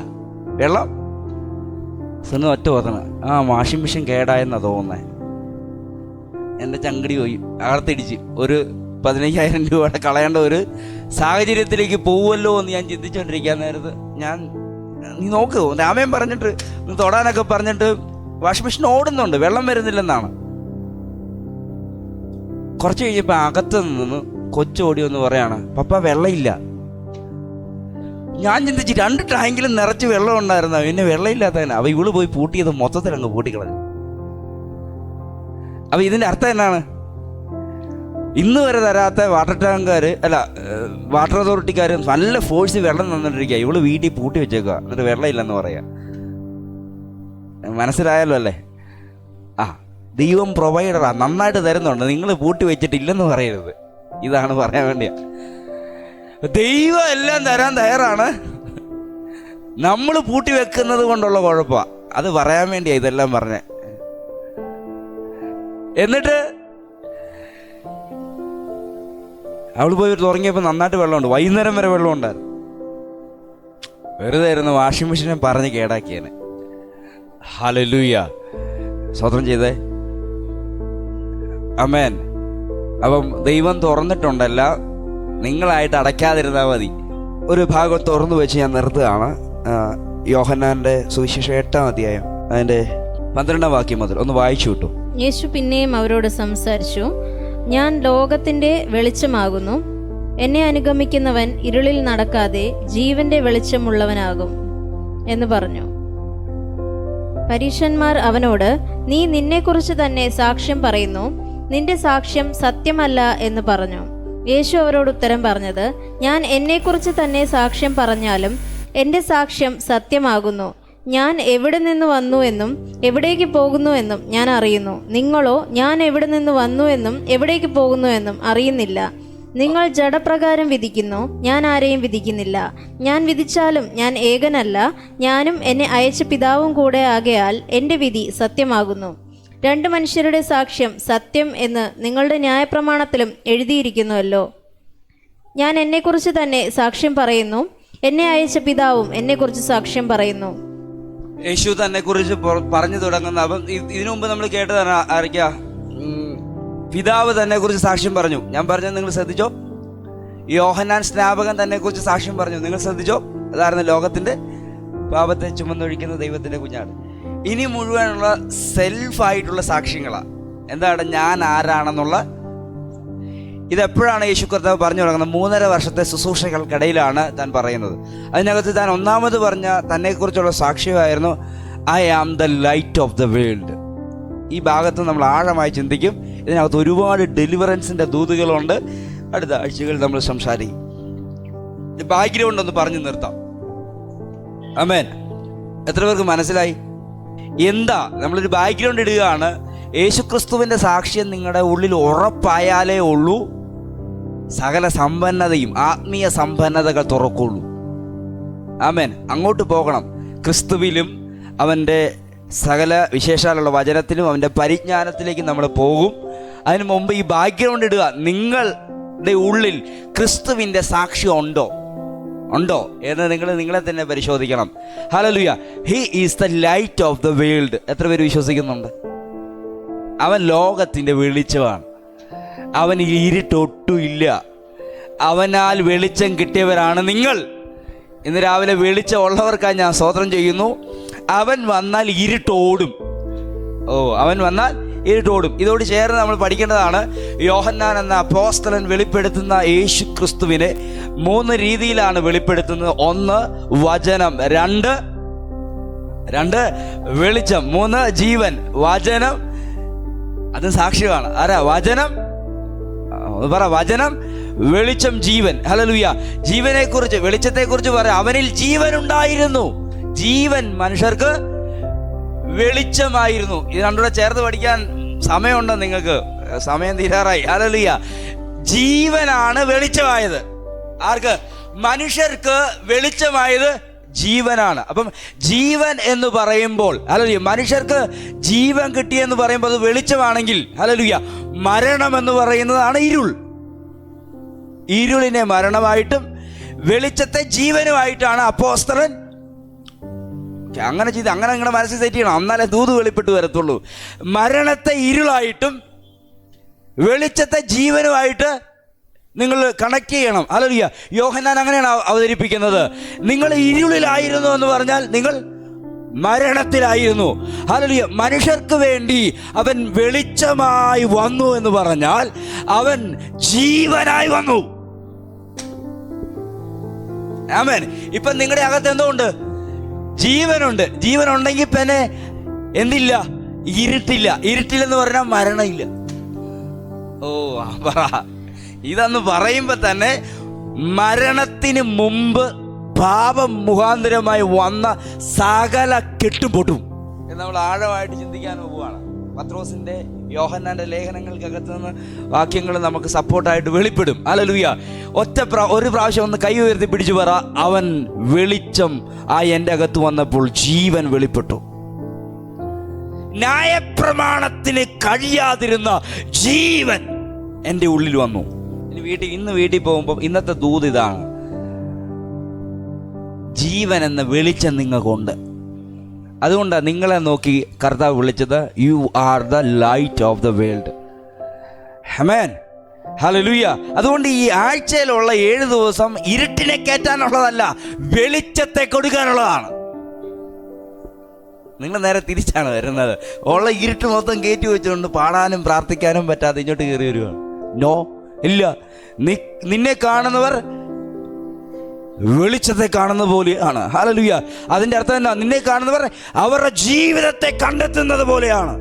വെള്ളം സുനിത ഒറ്റ പറഞ്ഞ വാഷിംഗ് മെഷീൻ കേടായെന്നാണ് തോന്നുന്നത്. എൻ്റെ ചങ്കടി പോയി, അകത്തിടിച്ച് ഒരു 15,000 രൂപയുടെ കളയേണ്ട ഒരു സാഹചര്യത്തിലേക്ക് പോവുമല്ലോ എന്ന് ഞാൻ ചിന്തിച്ചുകൊണ്ടിരിക്കാൻ നേരത്ത് നീ നോക്ക്, രാമയും പറഞ്ഞിട്ട് തൊടാനൊക്കെ പറഞ്ഞിട്ട് വാഷിംഗ് മെഷീൻ ഓടുന്നുണ്ട്, വെള്ളം വരുന്നില്ലെന്നാണ്. കുറച്ച് കഴിഞ്ഞപ്പോൾ അകത്ത് നിന്ന് കൊച്ചോടി ഒന്ന് പറയാണ്, പപ്പ വെള്ളമില്ല. ഞാൻ ചിന്തിച്ച് 2 ടാങ്കിലും നിറച്ച് വെള്ളം ഉണ്ടായിരുന്ന, പിന്നെ വെള്ളമില്ലാത്തതിനാ. അപ്പോൾ ഇവള് പോയി പൂട്ടിയത് മൊത്തത്തിൽ അങ്ങ് പൂട്ടിക്കളഞ്ഞു. അപ്പോൾ ഇതിൻ്റെ അർത്ഥം എന്നാണ്? ഇന്ന് വരെ തരാത്ത വാട്ടർ ടാങ്കുകാർ വാട്ടർ അതോറിറ്റിക്കാർ നല്ല ഫോഴ്സ് വെള്ളം തന്നിട്ടിരിക്കുക. ഇവള് വീട്ടിൽ പൂട്ടി വെച്ചേക്കുക, എന്നിട്ട് വെള്ളമില്ലെന്ന് പറയാ. മനസ്സിലായല്ലോ അല്ലേ? ദൈവം പ്രൊവൈഡറാ, നന്നായിട്ട് തരുന്നുണ്ട്, നിങ്ങൾ പൂട്ടി വെച്ചിട്ടില്ലെന്ന് പറയരുത്. ഇതാണ് പറയാൻ വേണ്ടിയ. ദൈവം എല്ലാം തരാൻ തയ്യാറാണ്, നമ്മൾ പൂട്ടി വെക്കുന്നത് കൊണ്ടുള്ള കുഴപ്പമാണ്. അത് പറയാൻ വേണ്ടിയാ ഇതെല്ലാം പറഞ്ഞേ. എന്നിട്ട് അവൾ പോയി തുടങ്ങിയപ്പോൾ നന്നായിട്ട് വെള്ളമുണ്ട്, വൈകുന്നേരം വരെ വെള്ളം ഉണ്ടായിരുന്നു. വെറുതെ ആയിരുന്നു വാഷിംഗ് മെഷീനെ പറഞ്ഞ് കേടാക്കിയേനെ. ഹല്ലേലൂയ, സ്വതന്ത്രം ചെയ്തേ, ആമേൻ. അപ്പം ദൈവം തുറന്നിട്ടുണ്ടല്ല, നിങ്ങളായിട്ട് അടയ്ക്കാതിരുന്നാൽ മതി. ഒരു ഭാഗം തുറന്നു വെച്ച് ഞാൻ നിർത്തുകയാണ്. യോഹന്നാന്റെ സുവിശേഷം 8-ാം അധ്യായം അതിൻ്റെ 12-ാം വാക്യം മുതൽ ഒന്ന് വായിച്ചു കിട്ടും. യേശു പിന്നെയും അവരോട് സംസാരിച്ചു, ഞാൻ ലോകത്തിൻ്റെ വെളിച്ചമാകുന്നു. എന്നെ അനുഗമിക്കുന്നവൻ ഇരുളിൽ നടക്കാതെ ജീവന്റെ വെളിച്ചമുള്ളവനാകും എന്ന് പറഞ്ഞു. പരീശന്മാർ അവനോട്, നീ നിന്നെക്കുറിച്ച് തന്നെ സാക്ഷ്യം പറയുന്നു, നിന്റെ സാക്ഷ്യം സത്യമല്ല എന്ന് പറഞ്ഞു. യേശു അവരോട് ഉത്തരം പറഞ്ഞത്, ഞാൻ എന്നെക്കുറിച്ച് തന്നെ സാക്ഷ്യം പറഞ്ഞാലും എൻ്റെ സാക്ഷ്യം സത്യമാകുന്നു. ഞാൻ എവിടെ നിന്ന് വന്നു എന്നും എവിടേക്ക് പോകുന്നു എന്നും ഞാൻ അറിയുന്നു. നിങ്ങളോ ഞാൻ എവിടെ നിന്ന് വന്നു എന്നും എവിടേക്ക് പോകുന്നു എന്നും അറിയുന്നില്ല. നിങ്ങൾ ജഡപ്രകാരം വിധിക്കുന്നു, ഞാൻ ആരെയും വിധിക്കുന്നില്ല. ഞാൻ വിധിച്ചാലും ഞാൻ ഏകനല്ല, ഞാനും എന്നെ അയച്ച പിതാവും കൂടെ ആകയാൽ എൻ്റെ വിധി സത്യമാകുന്നു. 2 മനുഷ്യരുടെ സാക്ഷ്യം സത്യം എന്ന് നിങ്ങളുടെ ന്യായപ്രമാണത്തിലും എഴുതിയിരിക്കുന്നുവല്ലോ. ഞാൻ എന്നെക്കുറിച്ച് തന്നെ സാക്ഷ്യം പറയുന്നു, എന്നെ അയച്ച പിതാവും എന്നെക്കുറിച്ച് സാക്ഷ്യം പറയുന്നു. യേശു തന്നെ കുറിച്ച് പറഞ്ഞു തുടങ്ങുന്ന, അപ്പം ഇതിനു മുമ്പ് നമ്മൾ കേട്ടതാണ് ആരൊക്കെയാ? പിതാവ് തന്നെ കുറിച്ച് സാക്ഷ്യം പറഞ്ഞു. ഞാൻ പറഞ്ഞത് നിങ്ങൾ ശ്രദ്ധിച്ചോ? യോഹന്നാൻ സ്നാപകൻ തന്നെ കുറിച്ച് സാക്ഷ്യം പറഞ്ഞു. നിങ്ങൾ ശ്രദ്ധിച്ചോ? അതായിരുന്നു ലോകത്തിന്റെ പാപത്തെ ചുമന്നൊഴിക്കുന്ന ദൈവത്തിന്റെ കുഞ്ഞാട്. ഇനി മുഴുവനുള്ള സെൽഫായിട്ടുള്ള സാക്ഷ്യങ്ങളാണ്. എന്താണ്? ഞാൻ ആരാണെന്നുള്ള. ഇതെപ്പോഴാണ് യേശു കർത്താവ് പറഞ്ഞു തുടങ്ങുന്നത്? 3.5 വർഷത്തെ ശുശ്രൂഷകൾക്കിടയിലാണ് താൻ പറയുന്നത്. അതിനകത്ത് താൻ ഒന്നാമത് പറഞ്ഞ തന്നെക്കുറിച്ചുള്ള സാക്ഷ്യമായിരുന്നു, I am the light of the world. ഈ ഭാഗത്ത് നമ്മൾ ആഴമായി ചിന്തിക്കും. ഇതിനകത്ത് ഒരുപാട് ഡെലിവറൻസിൻ്റെ ദൂതുകളുണ്ട്. അടുത്ത ആഴ്ചകളിൽ നമ്മൾ സംസാരിക്കും. ബാക്ക്ഗ്രൗണ്ട് ഒന്ന് പറഞ്ഞു നിർത്താം. ആമേൻ. എത്ര പേർക്ക് മനസ്സിലായി? എന്താ നമ്മളൊരു ബാക്ക്ഗ്രൗണ്ട് ഇടുകയാണ്. യേശുക്രിസ്തുവിൻ്റെ സാക്ഷ്യം നിങ്ങളുടെ ഉള്ളിൽ ഉറപ്പായാലേ ഉള്ളൂ സകല സമ്പന്നതയും ആത്മീയ സമ്പന്നതകൾ തുറക്കുള്ളൂ. ആമേൻ. അങ്ങോട്ട് പോകണം. ക്രിസ്തുവിലും അവൻ്റെ സകല വിശേഷാലുള്ള വചനത്തിലും അവൻ്റെ പരിജ്ഞാനത്തിലേക്ക് നമ്മൾ പോകും. അതിനു മുമ്പ് ഈ ബാക്ക്ഗ്രൗണ്ട് ഇടുക. നിങ്ങളുടെ ഉള്ളിൽ ക്രിസ്തുവിൻ്റെ സാക്ഷ്യം ഉണ്ടോ എന്ന് നിങ്ങളെ തന്നെ പരിശോധിക്കണം. Hallelujah. He is the light of the world. എത്ര പേര് വിശ്വസിക്കുന്നുണ്ട്? അവൻ ലോകത്തിൻ്റെ വെളിച്ചമാണ്. അവന് ഇരുട്ടൊട്ടും ഇല്ല. അവനാൽ വെളിച്ചം കിട്ടിയവരാണ് നിങ്ങൾ. ഇന്ന് രാവിലെ വെളിച്ചം ഉള്ളവർക്കായി ഞാൻ സ്തോത്രം ചെയ്യുന്നു. അവൻ വന്നാൽ ഇരുട്ടോടും. അവൻ വന്നാൽ ഇരുട്ടോടും. ഇതോട് ചേർന്ന് നമ്മൾ പഠിക്കേണ്ടതാണ്. യോഹന്നാൻ എന്ന അപ്പോസ്തലൻ വെളിപ്പെടുത്തുന്ന യേശു ക്രിസ്തുവിനെ 3 രീതിയിലാണ് വെളിപ്പെടുത്തുന്നത്. 1 വചനം, 2 വെളിച്ചം, 3 ജീവൻ. വചനം അത് സാക്ഷ്യമാണ്. ആരാ? വചനം. പറ, വചനം, വെളിച്ചം, ജീവൻ. ഹല്ലേലൂയ. ജീവനെക്കുറിച്ച്, വെളിച്ചത്തെക്കുറിച്ച് പറയാം. അവനിൽ ജീവൻ ഉണ്ടായിരുന്നു. ജീവൻ മനുഷ്യർക്ക് വെളിച്ചമായിരുന്നു. ഇത് രണ്ടുകൂടെ ചേർത്ത് പഠിക്കാൻ സമയമുണ്ടോ നിങ്ങൾക്ക്? സമയം തീരാറായി. ഹല്ലേലൂയ. ജീവനാണ് വെളിച്ചമായത്. ആർക്ക്? മനുഷ്യർക്ക് വെളിച്ചമായത് ജീവനാണ്. അപ്പം ജീവൻ എന്ന് പറയുമ്പോൾ, ഹല്ലേലൂയ, മനുഷ്യർക്ക് ജീവൻ കിട്ടിയെന്ന് പറയുമ്പോൾ അത് വെളിച്ചമാണെങ്കിൽ, ഹല്ലേലൂയ, മരണം എന്ന് പറയുന്നതാണ് ഇരുൾ. ഇരുളിനെ മരണമായിട്ടും വെളിച്ചത്തെ ജീവനുമായിട്ടാണ് അപ്പോസ്തലൻ അങ്ങനെ ചെയ്ത്. അങ്ങനെ നിങ്ങളുടെ മനസ്സിൽ സെറ്റ് ചെയ്യണം. എന്നാലേ ദൂത് വെളിപ്പെട്ട് വരത്തുള്ളൂ. മരണത്തെ ഇരുളായിട്ടും വെളിച്ചത്തെ ജീവനുമായിട്ട് നിങ്ങൾ കണക്ട് ചെയ്യണം. ഹല്ലേലൂയ. യോഹന്നാൻ അങ്ങനെയാണ് അവതരിപ്പിക്കുന്നത്. നിങ്ങൾ ഇരുളിലായിരുന്നു എന്ന് പറഞ്ഞാൽ നിങ്ങൾ മരണത്തിലായിരുന്നു. ഹല്ലേലൂയ. മനുഷ്യർക്ക് വേണ്ടി അവൻ വെളിച്ചമായി വന്നു എന്ന് പറഞ്ഞാൽ അവൻ ജീവനായി വന്നു. ആമേൻ. ഇപ്പം നിങ്ങളുടെ അകത്ത് എന്തോ ഉണ്ട്? ജീവനുണ്ട്. ജീവനുണ്ടെങ്കിൽ പിന്നെ എന്തില്ല? ഇരുട്ടില്ല. ഇരുട്ടില്ലെന്ന് പറഞ്ഞാൽ മരണമില്ല. പറ. ഇതെന്ന് പറയുമ്പോൾ തന്നെ മരണത്തിന് മുമ്പ് പാപം മുഖാന്തരമായി വന്ന സകല കെട്ടുപൊട്ടും എന്ന് നമ്മൾ ആഴമായിട്ട് ചിന്തിക്കാൻ പോവുകയാണ്. പത്രോസിന്റെ, യോഹന്നാന്റെ ലേഖനങ്ങൾക്കകത്ത് നിന്ന് വാക്യങ്ങൾ നമുക്ക് സപ്പോർട്ടായിട്ട് വെളിപ്പെടും. ഹല്ലേലൂയ. ഒരു പ്രാവശ്യം ഒന്ന് കൈ ഉയർത്തി പിടിച്ചു പറ, അവൻ വെളിച്ചം എൻ്റെ അകത്ത് വന്നപ്പോൾ ജീവൻ വെളിപ്പെട്ടു. ന്യായപ്രമാണത്തിന് കഴിയാതിരുന്ന ജീവൻ എൻ്റെ ഉള്ളിൽ വന്നു. ഇന്ന് വീട്ടിൽ പോകുമ്പോൾ ഇന്നത്തെ ദൂത് ഇതാണ്. ജീവൻ എന്ന വെളിച്ചം നിങ്ങൾക്കുണ്ട്. അതുകൊണ്ടാണ് നിങ്ങളെ നോക്കി കർത്താവ് വിളിച്ചത്, you are the light of the world. Amen. Hallelujah. അതുകൊണ്ട് ഈ ആഴ്ചയിലുള്ള 7 ദിവസം ഇരുട്ടിനെ കയറ്റാനുള്ളതല്ല, വെളിച്ചത്തെ കൊടുക്കാനുള്ളതാണ്. നിങ്ങൾ നേരെ തിരിച്ചാണ് വരുന്നത്. ഉള്ള ഇരുട്ട് മൊത്തം കയറ്റി വെച്ചുകൊണ്ട് പാടാനും പ്രാർത്ഥിക്കാനും പറ്റാതെ ഇങ്ങോട്ട് കയറി വരുവാണ്. നോ, ഇല്ല. നിന്നെ കാണുന്നവർ വെളിച്ചത്തെ കാണുന്ന പോലെയാണ്. ഹല്ലേലൂയ. അതിന്റെ അർത്ഥം എന്താ? നിന്നെ കാണുന്നവർ അവരുടെ ജീവിതത്തെ കണ്ടെത്തുന്നത് പോലെയാണ്.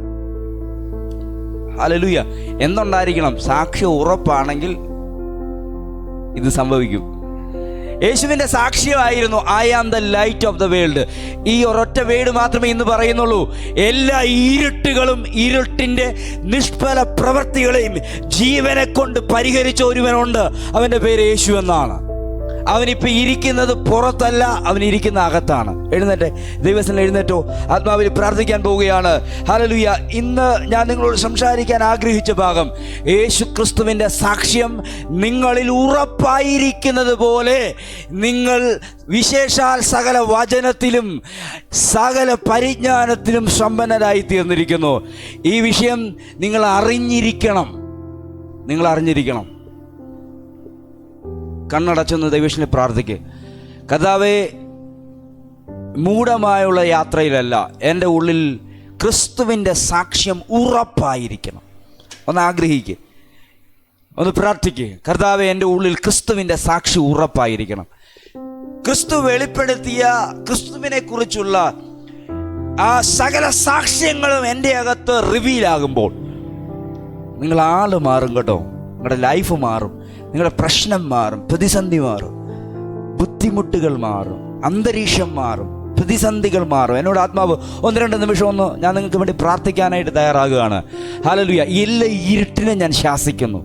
ഹല്ലേലൂയ. എന്തുണ്ടായിരിക്കണം? സാക്ഷ്യം ഉറപ്പാണെങ്കിൽ ഇത് സംഭവിക്കും. യേശുവിന്റെ സാക്ഷ്യമായിരുന്നു I am the light of the world. ഈ ഒരൊറ്റ വേർഡ് മാത്രമേ ഇന്ന് പറയുന്നുള്ളൂ. എല്ലാ ഇരുട്ടുകളും ഇരുട്ടിന്റെ നിഷ്ഫല പ്രവൃത്തികളെയും ജീവനെ കൊണ്ട് പരിഹരിച്ച ഒരുവനുണ്ട്. അവന്റെ പേര് യേശു എന്നാണ്. അവനിപ്പോൾ ഇരിക്കുന്നത് പുറത്തല്ല, അവൻ ഇരിക്കുന്ന അകത്താണ്. എഴുന്നേറ്റെ, ദൈവസ്ഥലം എഴുന്നേറ്റോ, ആത്മാവിൽ പ്രാർത്ഥിക്കാൻ പോവുകയാണ്. ഹല്ലേലൂയ. ഇന്ന് ഞാൻ നിങ്ങളോട് സംസാരിക്കാൻ ആഗ്രഹിച്ച ഭാഗം, യേശു ക്രിസ്തുവിൻ്റെ സാക്ഷ്യം നിങ്ങളിൽ ഉറപ്പായിരിക്കുന്നത് പോലെ നിങ്ങൾ വിശേഷാൽ സകല വചനത്തിലും സകല പരിജ്ഞാനത്തിലും സമ്പന്നരായി തീർന്നിരിക്കുന്നു. ഈ വിഷയം നിങ്ങൾ അറിഞ്ഞിരിക്കണം. കണ്ണടച്ചൊന്ന് ദൈവത്തിനെ പ്രാർത്ഥിക്കുക. കർത്താവേ, മൂഢമായുള്ള യാത്രയിലല്ല, എൻ്റെ ഉള്ളിൽ ക്രിസ്തുവിൻ്റെ സാക്ഷ്യം ഉറപ്പായിരിക്കണം. ഒന്ന് ആഗ്രഹിക്കുക, ഒന്ന് പ്രാർത്ഥിക്കുക. കർത്താവേ, എൻ്റെ ഉള്ളിൽ ക്രിസ്തുവിൻ്റെ സാക്ഷി ഉറപ്പായിരിക്കണം. ക്രിസ്തു വെളിപ്പെടുത്തിയ ക്രിസ്തുവിനെ കുറിച്ചുള്ള ആ സകല സാക്ഷ്യങ്ങളും എൻ്റെ അകത്ത് റിവീലാകുമ്പോൾ നിങ്ങൾ ആള് മാറും കേട്ടോ. നിങ്ങളുടെ ലൈഫ് മാറും, നിങ്ങളുടെ പ്രശ്നം മാറും, പ്രതിസന്ധി മാറും, ബുദ്ധിമുട്ടുകൾ മാറും, അന്തരീക്ഷം മാറും, പ്രതിസന്ധികൾ മാറും. എന്നോട് ആത്മാവ് 1-2 നിമിഷം ഞാൻ നിങ്ങൾക്ക് വേണ്ടി പ്രാർത്ഥിക്കാനായിട്ട് തയ്യാറാകുകയാണ്. ഹല്ലേലൂയ. എല്ലാ ഇരുട്ടിനെ ഞാൻ ശാസിക്കുന്നു,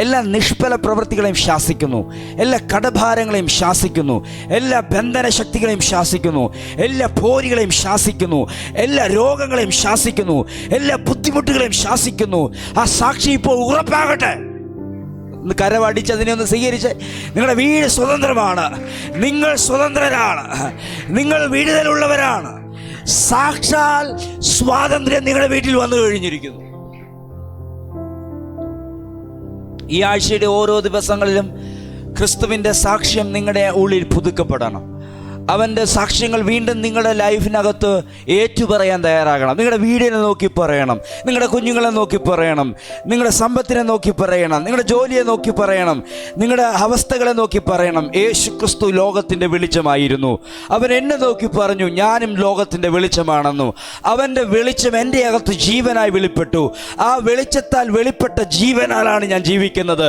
എല്ലാ നിഷ്ഫല പ്രവൃത്തികളെയും ശാസിക്കുന്നു, എല്ലാ കടഭാരങ്ങളെയും ശാസിക്കുന്നു, എല്ലാ ബന്ധന ശക്തികളെയും ശാസിക്കുന്നു, എല്ലാ പോരികളെയും ശാസിക്കുന്നു, എല്ലാ രോഗങ്ങളെയും ശാസിക്കുന്നു, എല്ലാ ബുദ്ധിമുട്ടുകളെയും ശാസിക്കുന്നു. ആ സാക്ഷി ഇപ്പോൾ ഉറപ്പാകട്ടെ. ഒന്ന് കരവടിച്ച് അതിനെ ഒന്ന് സ്വീകരിച്ച്. നിങ്ങളുടെ വീട് സ്വതന്ത്രമാണ്, നിങ്ങൾ സ്വതന്ത്രരാണ്, നിങ്ങൾ വിടുതലുള്ളവരാണ്. സാക്ഷാൽ സ്വാതന്ത്ര്യം നിങ്ങളുടെ വീട്ടിൽ വന്നു കഴിഞ്ഞിരിക്കുന്നു. ഈ ആഴ്ചയുടെ ഓരോ ദിവസങ്ങളിലും ക്രിസ്തുവിൻ്റെ സാക്ഷ്യം നിങ്ങളുടെ ഉള്ളിൽ പുതുക്കപ്പെടണം. അവൻ്റെ സാക്ഷ്യങ്ങൾ വീണ്ടും നിങ്ങളുടെ ലൈഫിനകത്ത് ഏറ്റുപറയാൻ തയ്യാറാകണം. നിങ്ങളുടെ വീടിനെ നോക്കി പറയണം, നിങ്ങളുടെ കുഞ്ഞുങ്ങളെ നോക്കി പറയണം, നിങ്ങളുടെ സമ്പത്തിനെ നോക്കി പറയണം, നിങ്ങളുടെ ജോലിയെ നോക്കി പറയണം, നിങ്ങളുടെ അവസ്ഥകളെ നോക്കി പറയണം. യേശു ക്രിസ്തു ലോകത്തിൻ്റെ വെളിച്ചമായിരുന്നു. അവൻ എന്നെ നോക്കി പറഞ്ഞു, ഞാനും ലോകത്തിൻ്റെ വെളിച്ചമാണെന്നു. അവൻ്റെ വെളിച്ചം എൻ്റെ അകത്ത് ജീവനായി വെളിപ്പെട്ടു. ആ വെളിച്ചത്താൽ വെളിപ്പെട്ട ജീവനാലാണ് ഞാൻ ജീവിക്കുന്നത്.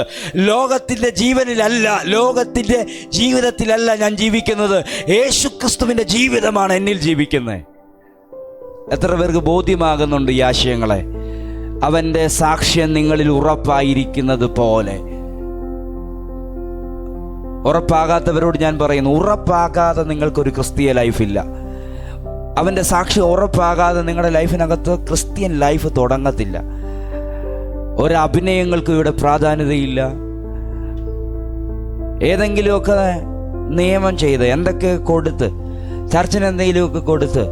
ലോകത്തിൻ്റെ ജീവനിലല്ല, ലോകത്തിൻ്റെ ജീവിതത്തിലല്ല ഞാൻ ജീവിക്കുന്നത്. യേശു ക്രിസ്തുവിൻ്റെ ജീവിതമാണ് എന്നിൽ ജീവിക്കുന്നത്. എത്ര പേർക്ക് ബോധ്യമാകുന്നുണ്ട് ഈ ആശയങ്ങളെ? അവൻ്റെ സാക്ഷ്യം നിങ്ങളിൽ ഉറപ്പായിരിക്കുന്നത് പോലെ. ഉറപ്പാകാത്തവരോട് ഞാൻ പറയുന്നു, ഉറപ്പാകാതെ നിങ്ങൾക്കൊരു ക്രിസ്തീയ ലൈഫില്ല. അവൻ്റെ സാക്ഷ്യം ഉറപ്പാകാതെ നിങ്ങളുടെ ലൈഫിനകത്ത് ക്രിസ്ത്യൻ ലൈഫ് തുടങ്ങത്തില്ല. ഒരഭിനയങ്ങൾക്കും ഇവിടെ പ്രാധാന്യതയില്ല. ഏതെങ്കിലുമൊക്കെ നിയമം ചെയ്ത് എന്തൊക്കെ കൊടുത്ത്, ചർച്ചിന് എന്തെങ്കിലുമൊക്കെ കൊടുത്ത്,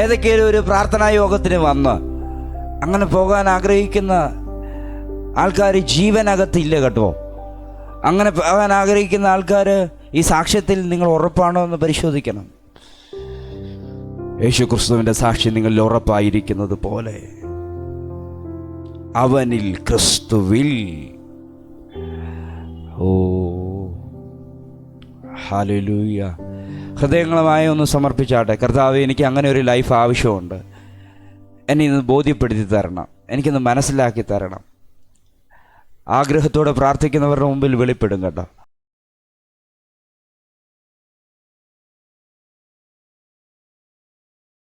ഏതൊക്കെയും ഒരു പ്രാർത്ഥനാ യോഗത്തിന് വന്ന് അങ്ങനെ പോകാൻ ആഗ്രഹിക്കുന്ന ആൾക്കാർ ജീവനകത്തില്ല കേട്ടോ. അങ്ങനെ പോകാൻ ആഗ്രഹിക്കുന്ന ആൾക്കാർ ഈ സാക്ഷ്യത്തിൽ നിങ്ങൾ ഉറപ്പാണോ എന്ന് പരിശോധിക്കണം. യേശു ക്രിസ്തുവിൻ്റെ സാക്ഷ്യം നിങ്ങളിൽ ഉറപ്പായിരിക്കുന്നത് പോലെ അവനിൽ ക്രിസ്തുവിൽ. ഓ ഹല്ലേലൂയ. ഹൃദയങ്ങളുമായി ഒന്ന് സമർപ്പിച്ചാട്ടെ. കർത്താവേ, എനിക്ക് അങ്ങനെ ഒരു ലൈഫ് ആവശ്യമുണ്ട്. എന്നെ ഇന്ന് ബോധ്യപ്പെടുത്തി തരണം, എനിക്കൊന്ന് മനസ്സിലാക്കി തരണം. ആഗ്രഹത്തോടെ പ്രാർത്ഥിക്കുന്നവരുടെ മുമ്പിൽ വെളിപ്പെടും കേട്ടോ.